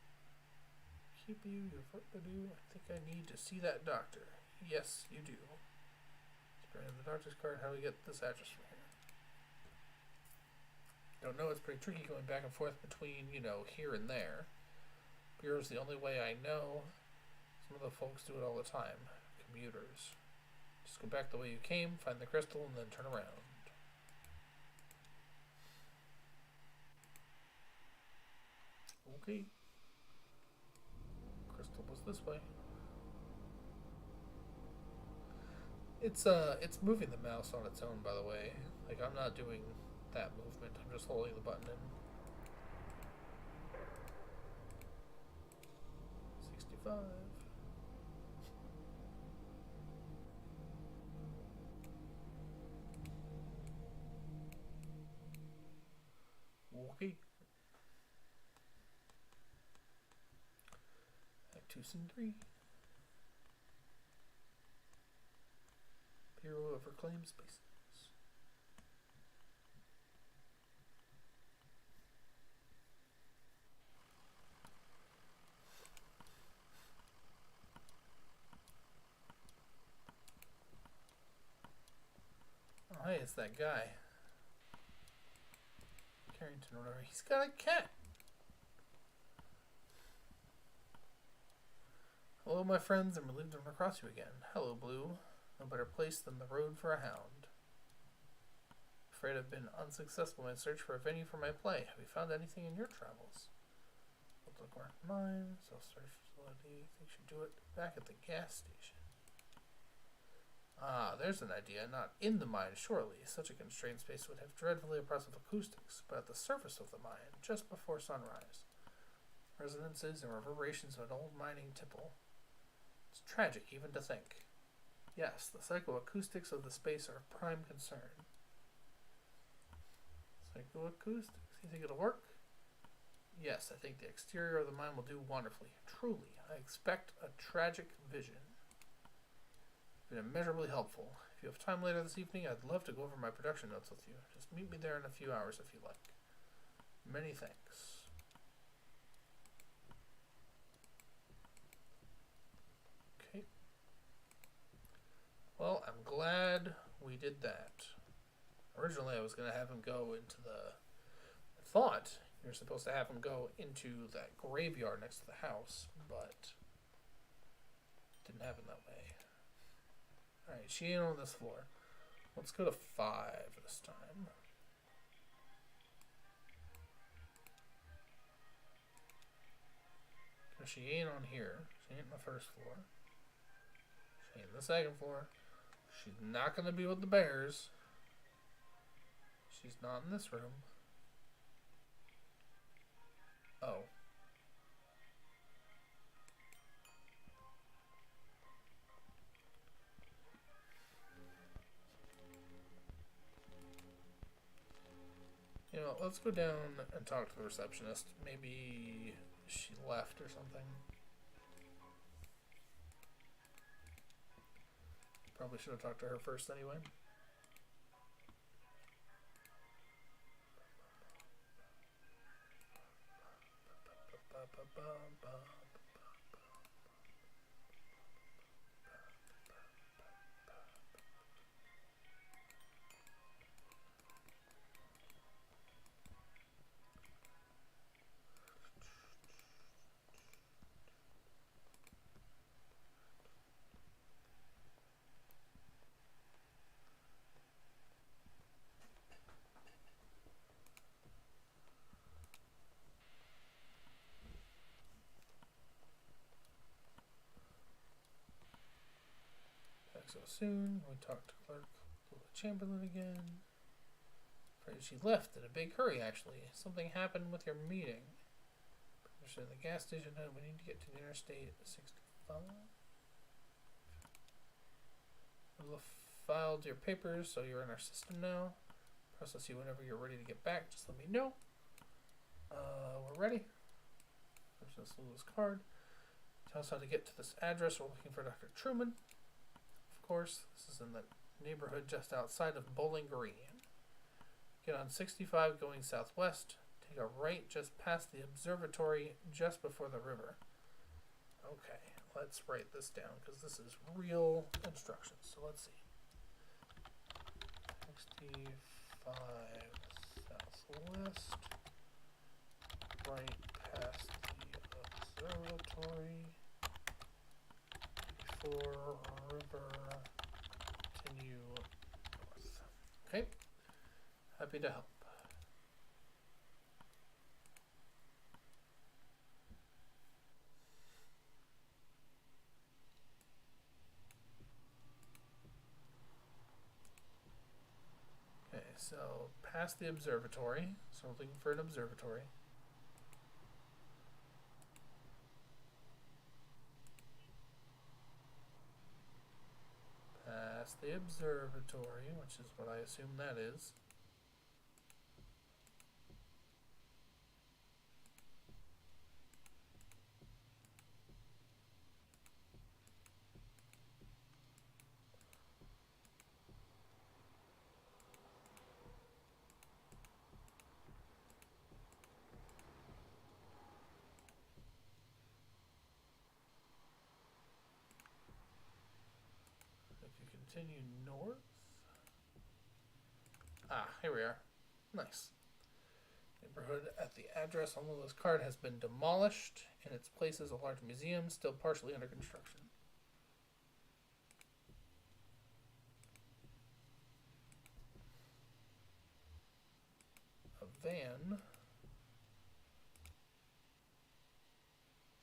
keep you. You have work to do. I think I need to see that doctor. Yes, you do. Let's bring in the doctor's card. How do we get this address from here? Don't know, it's pretty tricky going back and forth between, here and there. Bureau's the only way I know. Some of the folks do it all the time. Commuters. Just go back the way you came, find the crystal, and then turn around. Okay. Crystal was this way. It's moving the mouse on its own, by the way. Like, I'm not doing that movement. I'm just holding the button in. 65. Okay. Act 2, Scene 3. Bureau of Reclaimed Spaces. Oh, hey, it's that guy. Carrington or whatever. He's got a cat. Hello, my friends. I'm relieved to run across you again. Hello, Blue. No better place than the road for a hound. Afraid I've been unsuccessful in my search for a venue for my play. Have you found anything in your travels? Look around mine. Self-storage facility. Think you should do it back at the gas station. Ah, there's an idea. Not in the mine, surely. Such a constrained space would have dreadfully oppressive acoustics, but at the surface of the mine, just before sunrise. Resonances and reverberations of an old mining tipple. It's Tragic even to think. Yes, the psychoacoustics of the space are of prime concern. Psychoacoustics, you think it'll work? Yes, I think the exterior of the mine will do wonderfully. Truly, I expect a tragic vision. It's been immeasurably helpful. If you have time later this evening, I'd love to go over my production notes with you. Just meet me there in a few hours if you like. Many thanks. Okay. Well, I'm glad we did that. Originally, I was going to have him go into the... I thought you're supposed to have him go into that graveyard next to the house, but it didn't happen that way. Alright, she ain't on this floor. Let's go to 5 this time. Because she ain't on here. She ain't on the first floor. She ain't on the second floor. She's not going to be with the bears. She's not in this room. Oh. You know, let's go down and talk to the receptionist. Maybe she left or something. Probably should have talked to her first anyway. So soon, we talked to Clerk Chamberlain again. Afraid she left in a big hurry, actually. Something happened with your meeting. There's the gas station. We need to get to the interstate 65. We'll filed your papers, so you're in our system now. Process you whenever you're ready to get back. Just let me know. We're ready. There's this little card. Tell us how to get to this address. We're looking for Dr. Truman. Of course, this is in the neighborhood just outside of Bowling Green. Get on 65 going southwest. Take a right just past the observatory just before the river. Okay, let's write this down because this is real instructions. So let's see. 65 southwest. Right past the observatory. Before river. Continue north. Okay. Happy to help. Okay, so past the observatory. So we're looking for an observatory. Past the observatory, which is what I assume that is. Continue north. Ah, here we are. Nice. Neighborhood at the address on Lula's card has been demolished. In its place is a large museum still partially under construction. A van.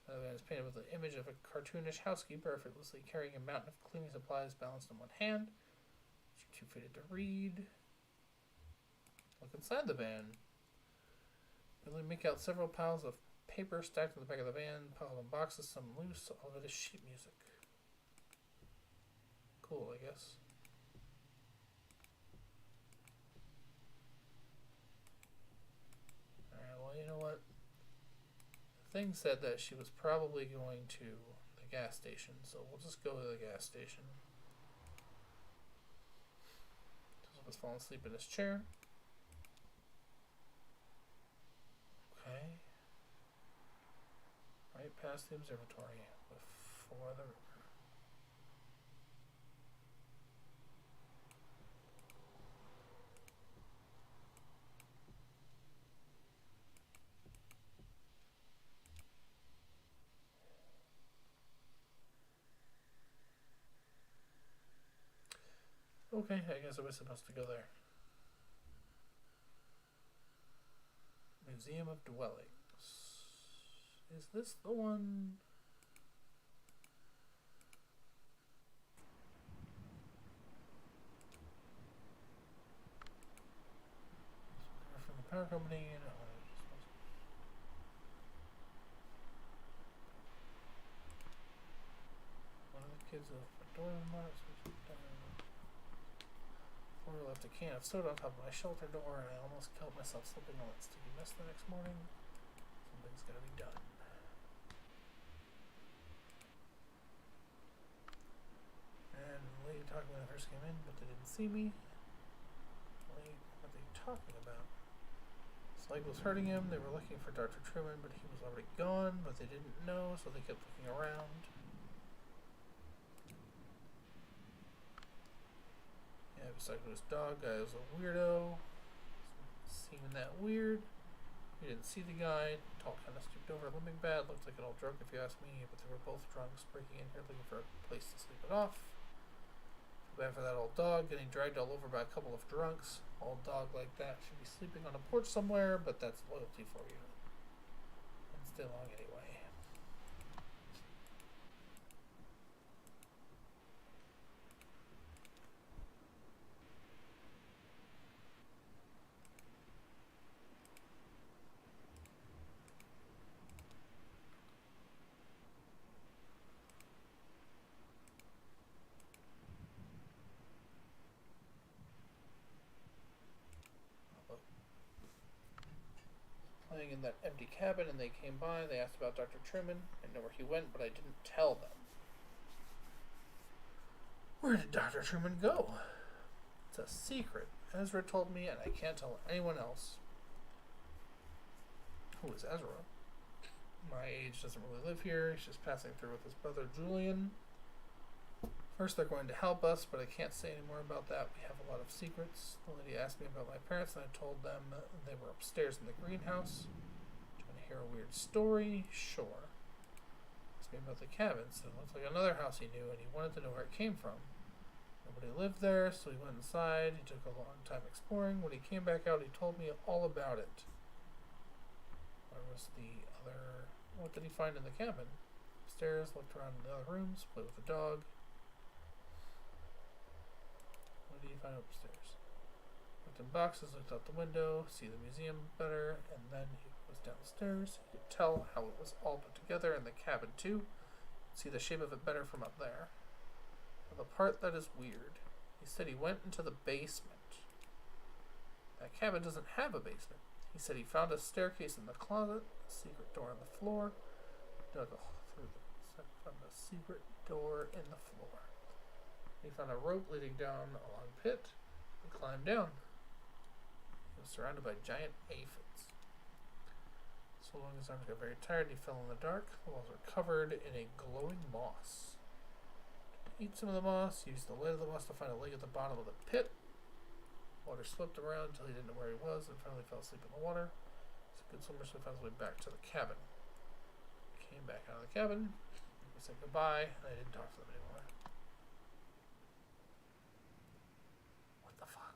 The van is painted with an image of a cartoonish housekeeper effortlessly carrying a mountain of cleaning supplies balanced in one hand. She's too faded to read. Look inside the van. You'll make out several piles of paper stacked in the back of the van, piled in boxes, some loose, all of it is sheet music. cool, I guess. Alright, well, you know what? The thing said that she was probably going to the gas station, so we'll just go to the gas station. Joseph was falling asleep in his chair. Okay. Right past the observatory before the river. Okay, I guess I was supposed to go there. Museum of Dwellings. Is this the one? From the power company. No. One of the kids left the door unlocked. Before I left a can of soda on top of my shelter door, and I almost killed myself slipping on that sticky mess the next morning. Something's gotta be done. And the lady talked when I first came in, but they didn't see me. Lady, what are they talking about? His leg was hurting him. They were looking for Dr. Truman, but he was already gone, but they didn't know, so they kept looking around. Yeah, besides his dog, guy was a weirdo. Seeming that weird. We didn't see the guy. Tall, kind of stooped over, limping bad. Looked like an old drunk, if you ask me. But they were both drunks, breaking in here looking for a place to sleep it off. Bad for that old dog, getting dragged all over by a couple of drunks. Old dog like that should be sleeping on a porch somewhere, but that's loyalty for you. And stay long anyway. Playing in that empty cabin, and they came by. They asked about Dr. Truman. I know where he went, but I didn't tell them. Where did Dr. Truman go? It's a secret. Ezra told me, and I can't tell anyone else. Who is Ezra? My age doesn't really live here. He's just passing through with his brother Julian. First, they're going to help us, but I can't say any more about that. We have a lot of secrets. The lady asked me about my parents, and I told them they were upstairs in the greenhouse. Do you want to hear a weird story? Sure. Asked me about the cabin, so it looked like another house he knew, and he wanted to know where it came from. Nobody lived there, so he went inside. He took a long time exploring. When he came back out, he told me all about it. Where was the other... What did he find in the cabin? Upstairs, looked around in the other rooms, played with the dog. What did he find upstairs? Looked in boxes, looked out the window, see the museum better, and then he was downstairs. He could tell how it was all put together in the cabin too. See the shape of it better from up there. But the part that is weird, he said he went into the basement. That cabin doesn't have a basement. He said he found a staircase in the closet, a secret door on the floor. Dug through found a secret door in the floor. He found a rope leading down a long pit and climbed down. He was surrounded by giant aphids. So long his arms got very tired, he fell in the dark. The walls were covered in a glowing moss. Eat some of the moss, used the lid of the moss to find a leg at the bottom of the pit. Water slipped around until he didn't know where he was and finally fell asleep in the water. He's a good swimmer, so he found his way back to the cabin. Came back out of the cabin. We said goodbye, and I didn't talk to them anymore. What the fuck?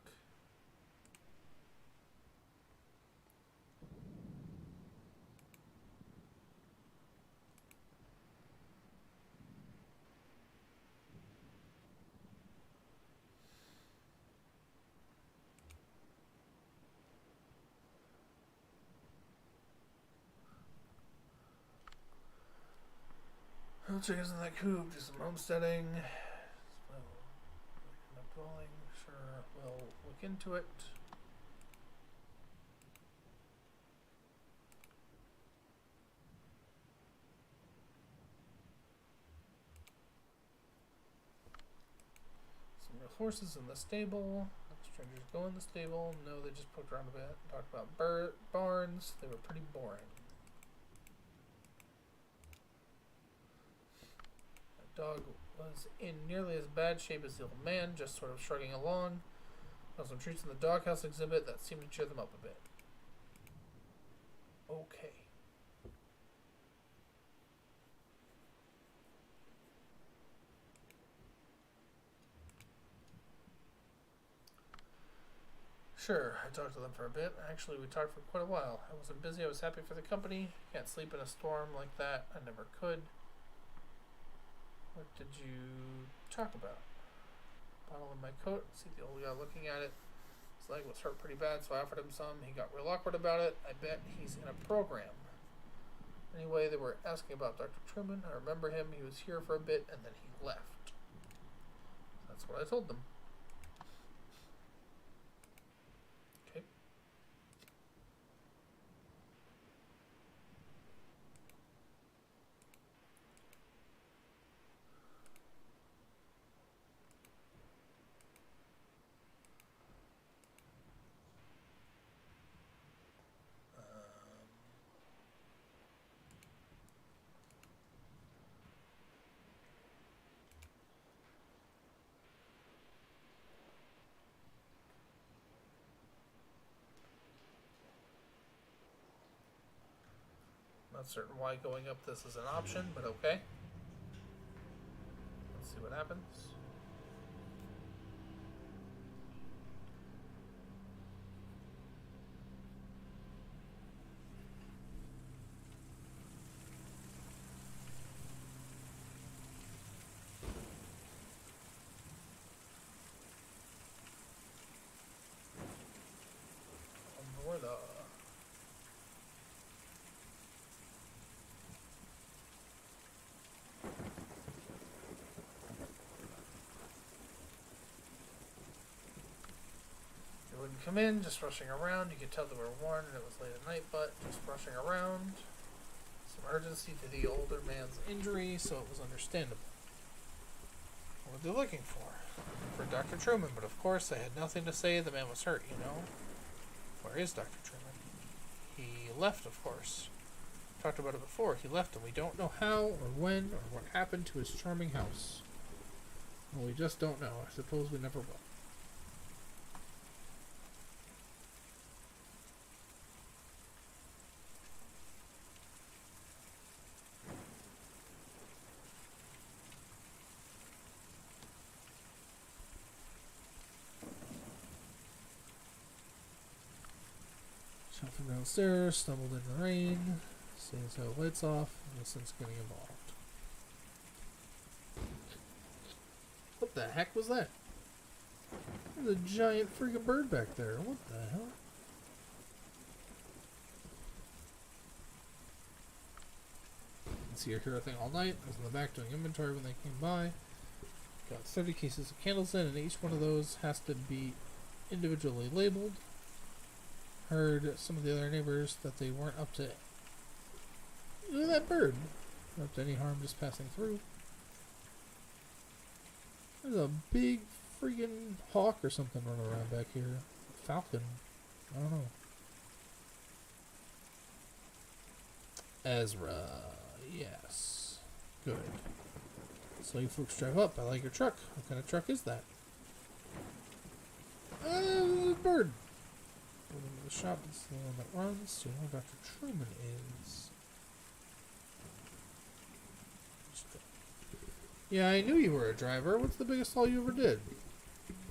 Chickens in that coop, do some homesteading. look into it. Some real horses in the stable. Strangers go in the stable. No, they just poked around a bit. Talked about barns. They were pretty boring. The dog was in nearly as bad shape as the old man, just sort of shrugging along. Found some treats in the doghouse exhibit that seemed to cheer them up a bit. Okay. Sure, I talked to them for a bit. Actually, we talked for quite a while. I wasn't busy, I was happy for the company. Can't sleep in a storm like that. I never could. What did you talk about? Bottle in my coat. See the old guy looking at it. His leg was hurt pretty bad, so I offered him some. He got real awkward about it. I bet he's in a program. Anyway, they were asking about Dr. Truman. I remember him. He was here for a bit, and then he left. That's what I told them. Okay. Not certain why going up this is an option, but okay. Let's see what happens. More the wouldn't come in, just rushing around. You could tell they were warned and it was late at night, but just rushing around. Some urgency to the older man's injury, so it was understandable. What were they looking for? For Dr. Truman, but of course they had nothing to say. The man was hurt, you know. Where is Dr. Truman? He left, of course. Talked about it before. He left, and we don't know how or when or what happened to his charming house. Well, we just don't know. I suppose we never will. From downstairs, stumbled in the rain, seeing as how the lights off, and since getting involved. What the heck was that? There's a giant freaking bird back there. What the hell? You can see your hero thing all night. I was in the back doing inventory when they came by. Got 30 cases of candles in, and each one of those has to be individually labeled. Heard some of the other neighbors that they weren't up to that bird. Not up to any harm just passing through. There's a big freaking hawk or something running around back here. Falcon. I don't know. Ezra. Yes. Good. So you folks drive up. I like your truck. What kind of truck is that? Bird. The shop is the one that runs. Do you know where Dr. Truman is? Yeah, I knew you were a driver. What's the biggest haul you ever did?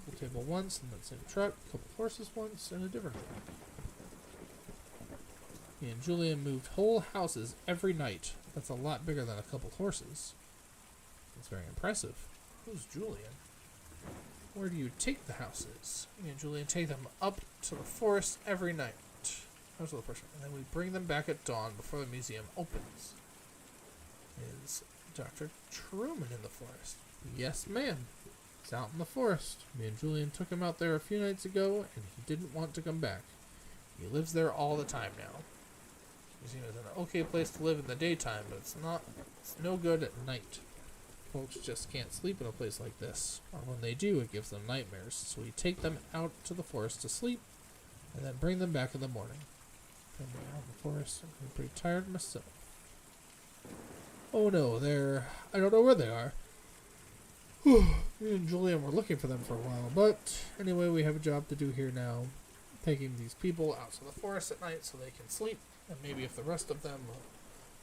Full table once in that same truck. A couple horses once in a different truck. Me and Julian moved whole houses every night. That's a lot bigger than a couple horses. That's very impressive. Who's Julian? Where do you take the houses? Me and Julian take them up to the forest every night. That was the first one. And then we bring them back at dawn before the museum opens. Is Dr. Truman in the forest? Yes, ma'am.
He's out in the forest. Me and Julian took him out there a few nights ago, and he didn't want to come back. He lives there all the time now. Museum is an okay place to live in the daytime, but it's no good at night. Folks just can't sleep in a place like this, or when they do, it gives them nightmares. So we take them out to the forest to sleep, and then bring them back in the morning. Come out in the forest, I'm pretty tired myself. Oh no, I don't know where they are. Me and Julian were looking for them for a while, but anyway, we have a job to do here now. Taking these people out to the forest at night so they can sleep, and maybe if the rest of them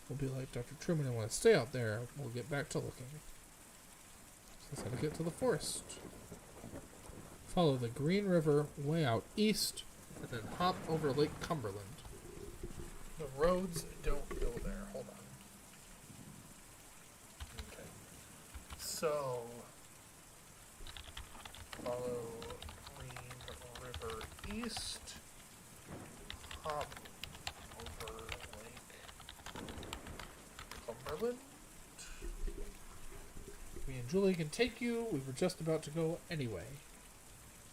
will be like Dr. Truman and want to stay out there, we'll get back to looking. So that's how to get to the forest. Follow the Green River way out east, and then hop over Lake Cumberland.
The roads don't go there. Hold on. Okay. So, follow Green River east, hop over Lake Cumberland.
Me and Julie can take you. We were just about to go anyway.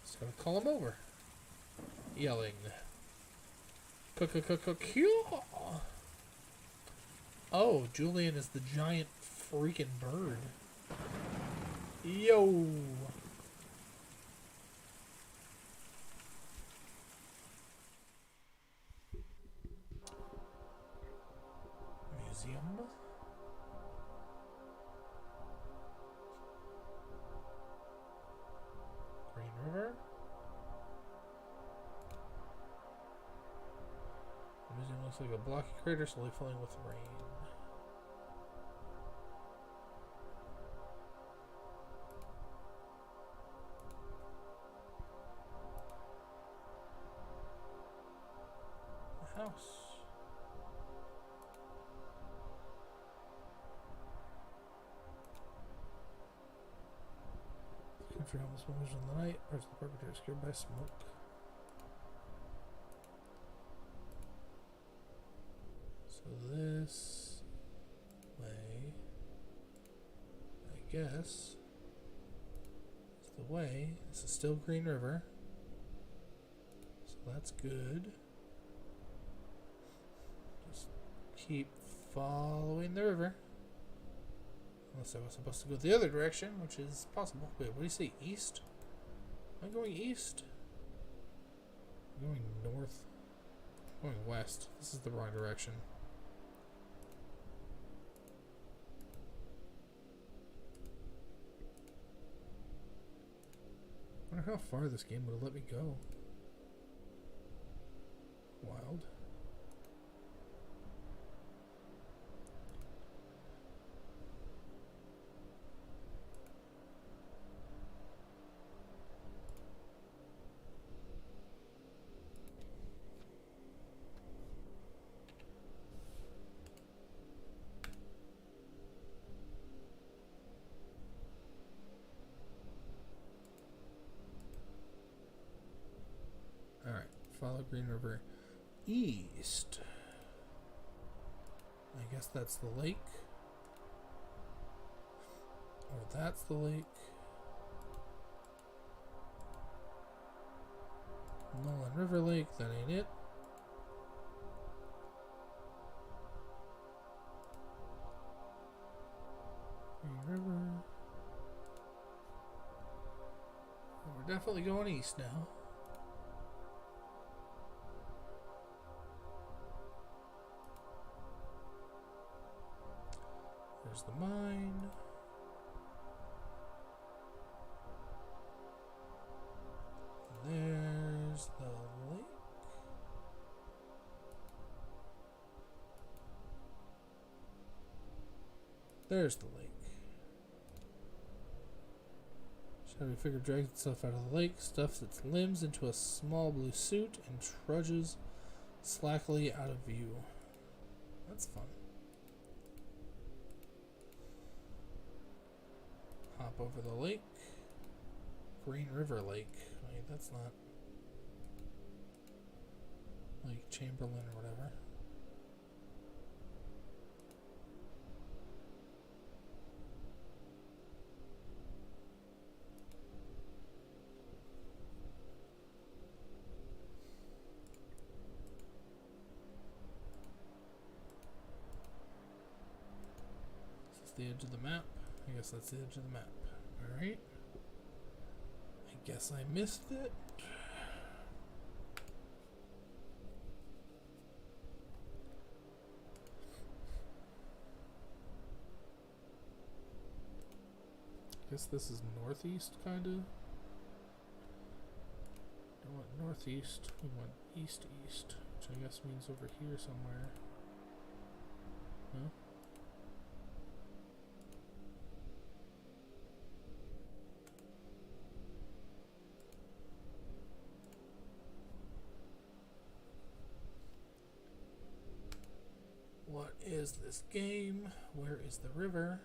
Just gotta call him over. Yelling. Oh, Julian is the giant freaking bird. Yo! Museum. Green River. The museum looks like a blocky crater slowly filling with rain. The house. Country home is moved in the night. Parts of the property are scared by smoke. So this way, I guess, is the way. This is still Green River. So that's good. Just keep following the river. Unless I was supposed to go the other direction, which is possible. Wait, what do you say? East? Am I going east? I'm going north. I'm going west. This is the wrong direction. I wonder how far this game would have let me go. Wild. Alright, follow Green River east. I guess that's the lake. Or that's the lake. Mullen River Lake, that ain't it. Green River. We're definitely going east now. There's the mine. There's the lake. There's the lake. Shadowy figure drags itself out of the lake, stuffs its limbs into a small blue suit, and trudges slackly out of view. That's fun. Hop over the lake. Green River Lake. Wait, that's not Lake Chamberlain or whatever. the edge of the map. I guess that's the edge of the map. Alright. I guess I missed it. I guess this is northeast, kind of. Don't want northeast. We want east-east, which I guess means over here somewhere. No? What is this game? Where is the river?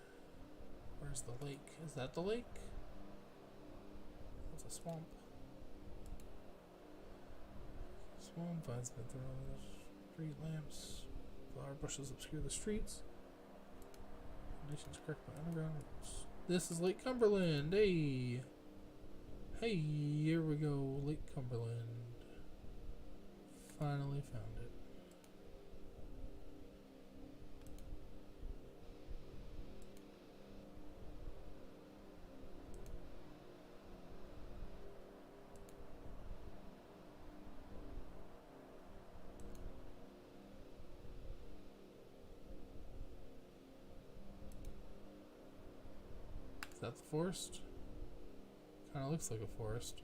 Where's the lake? Is that the lake? It's a swamp. Swamp vines been thrown. Street lamps. Flower bushes obscure the streets. Conditions correct by underground roads. This is Lake Cumberland. Hey! Hey, here we go. Lake Cumberland. Finally found it. Is that the forest? Kind of looks like a forest.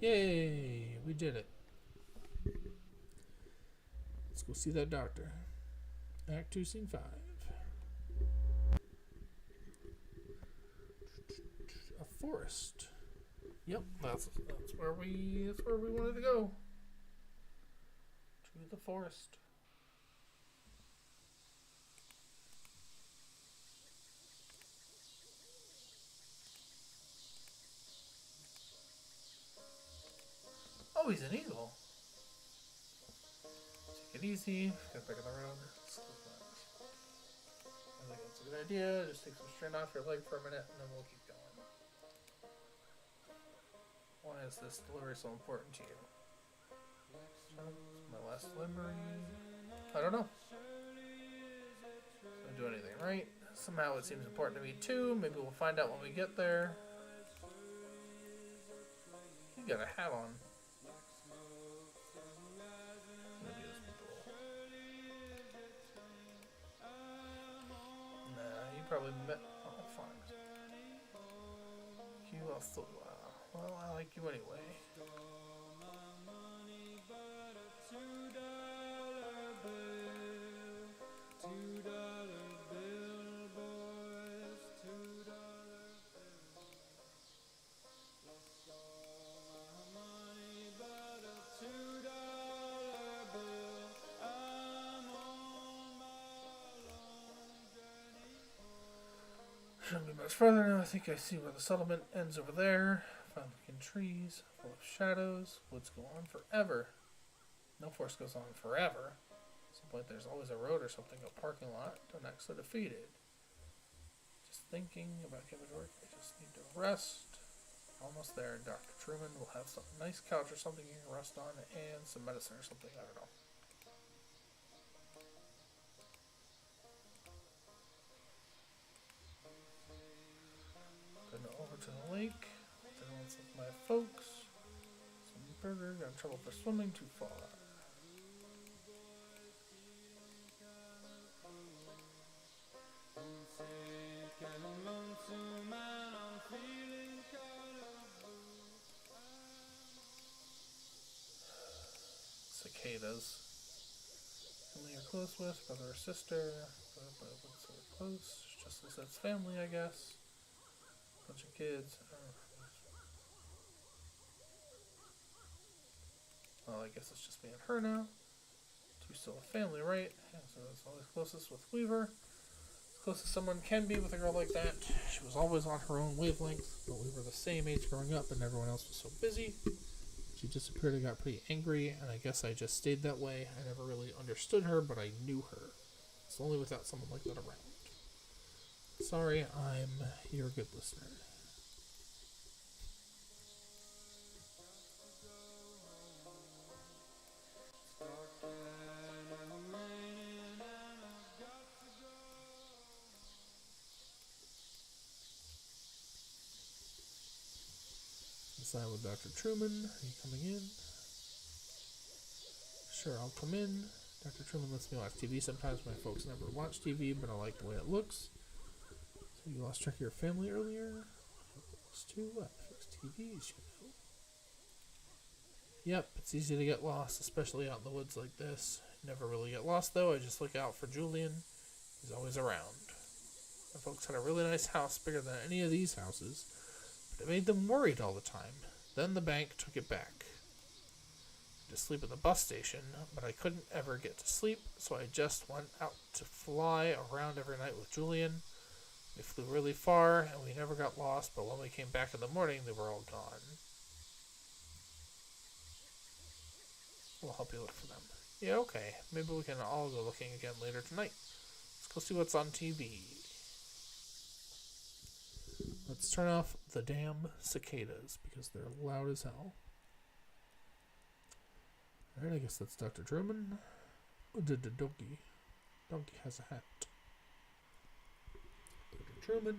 Yay! We did it. Let's go see that doctor. Act 2, Scene 5. A forest. Yep, that's where we wanted to go. To the forest. Oh, he's an eagle. Take it easy. Get back on the road. I think that's a good idea. Just take some strain off your leg for a minute, and then we'll keep going. Why is this delivery so important to you? My last delivery. I don't know. Didn't do anything right. Somehow it seems important to me too. Maybe we'll find out when we get there. You got a hat on. Probably met. Oh, fine. You also. Well, I like you anyway. Shouldn't be much further now. I think I see where the settlement ends over there. Fine looking trees, full of shadows. Woods go on forever. No forest goes on forever. At some point there's always a road or something, a parking lot. Don't act so defeated. Just thinking about getting to work. I just need to rest. Almost there. Dr. Truman will have some nice couch or something you can rest on and some medicine or something. I don't know. Over to the lake. With my folks. Some burger. Got in trouble for swimming too far. Cicadas. Family you're close with, brother or sister. But so close. Just as that's family, I guess. Bunch of kids. Well, I guess it's just me and her now. Two still a family, right? Yeah, so that's always closest with Weaver. As close as someone can be with a girl like that. She was always on her own wavelength, but we were the same age growing up and everyone else was so busy. She disappeared and got pretty angry, and I guess I just stayed that way. I never really understood her, but I knew her. It's only without someone like that around. Sorry, I'm your good listener. Sign with Dr. Truman. Are you coming in? Sure, I'll come in. Dr. Truman lets me watch TV. Sometimes my folks never watch TV, but I like the way it looks. So you lost track of your family earlier? Those two? What? Fixed TVs, you know. Yep, it's easy to get lost, especially out in the woods like this. Never really get lost, though. I just look out for Julian. He's always around. My folks had a really nice house, bigger than any of these houses, but it made them worried all the time. Then the bank took it back. To sleep at the bus station, but I couldn't ever get to sleep, so I just went out to fly around every night with Julian. We flew really far, and we never got lost, but when we came back in the morning, they were all gone. We'll help you look for them. Yeah, okay. Maybe we can all go looking again later tonight. Let's go see what's on TV. Let's turn off the damn cicadas, because they're loud as hell. Alright, I guess that's Dr. Truman. Donkey. Donkey has a hat. Dr. Truman.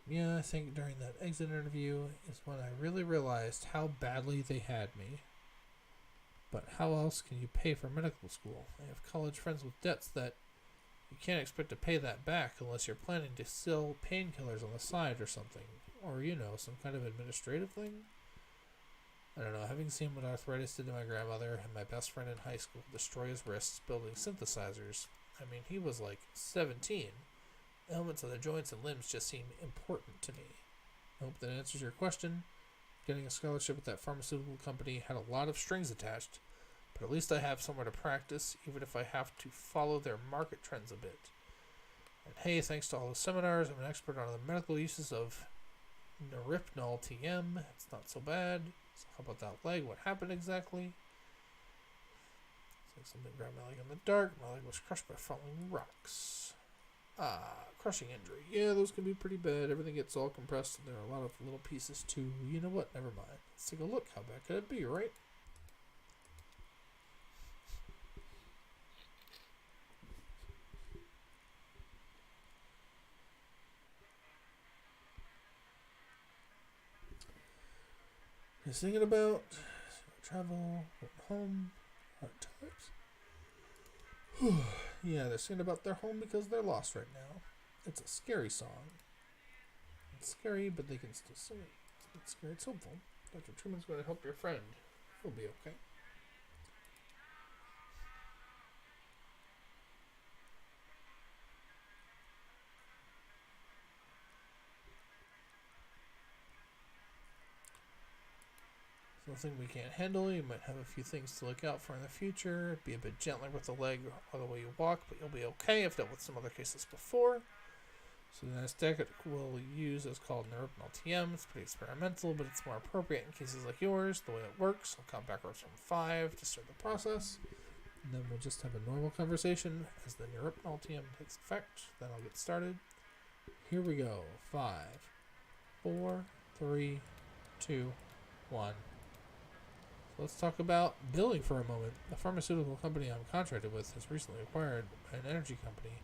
Yeah, I think during that exit interview is when I really realized how badly they had me. But how else can you pay for medical school? I have college friends with debts that you can't expect to pay that back unless you're planning to sell painkillers on the side or something. Or, you know, some kind of administrative thing. I don't know, having seen what arthritis did to my grandmother and my best friend in high school destroy his wrists building synthesizers, I mean, he was like 17. Ailments of the joints and limbs just seem important to me. I hope that answers your question. Getting a scholarship at that pharmaceutical company had a lot of strings attached, but at least I have somewhere to practice, even if I have to follow their market trends a bit. And hey, thanks to all the seminars, I'm an expert on the medical uses of Neripnol TM. It's not so bad. So how about that leg? What happened exactly? It's like something grabbed my leg in the dark. My leg was crushed by falling rocks. Crushing injury. Yeah, those can be pretty bad. Everything gets all compressed and there are a lot of little pieces too. You know what? Never mind. Let's take a look. How bad could it be, right? Just thinking about travel, home, hard times. Yeah, they're singing about their home because they're lost right now. It's a scary song. It's scary, but they can still sing it. It's not scary, it's hopeful. Dr. Truman's going to help your friend. He'll be okay. Something we can't handle. You might have a few things to look out for in the future. Be a bit gentler with the leg or the way you walk, but you'll be okay. I've dealt with some other cases before. So the anesthetic we'll use is called Neripnol TM. It's pretty experimental, but it's more appropriate in cases like yours. The way it works, I'll count backwards from 5 to start the process. And then we'll just have a normal conversation as the Neripnol TM takes effect. Then I'll get started. Here we go. 5, 4, 3, 2, 1. Let's talk about billing for a moment. The pharmaceutical company I'm contracted with has recently acquired an energy company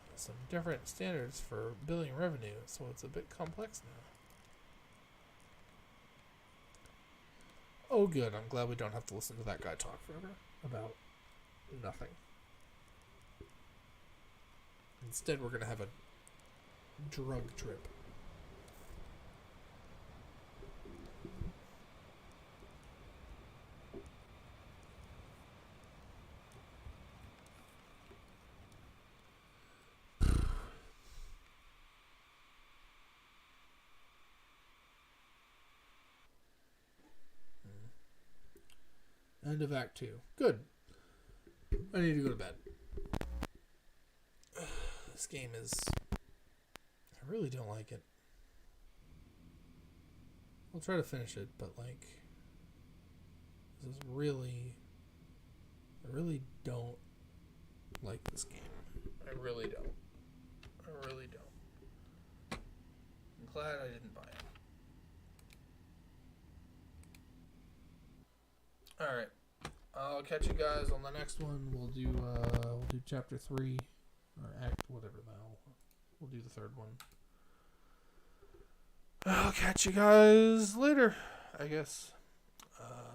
with some different standards for billing revenue, so it's a bit complex now. Oh good, I'm glad we don't have to listen to that guy talk forever about nothing. Instead, we're going to have a drug trip. End of Act 2. Good. I need to go to bed. This game is... I really don't like it. I'll try to finish it, but like... This is really... I really don't like this game. I really don't. I really don't. I'm glad I didn't buy it. Alright. I'll catch you guys on the next one. We'll do chapter 3 or act whatever the hell. We'll do the third one.
I'll catch you guys later, I guess.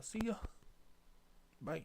See ya. Bye.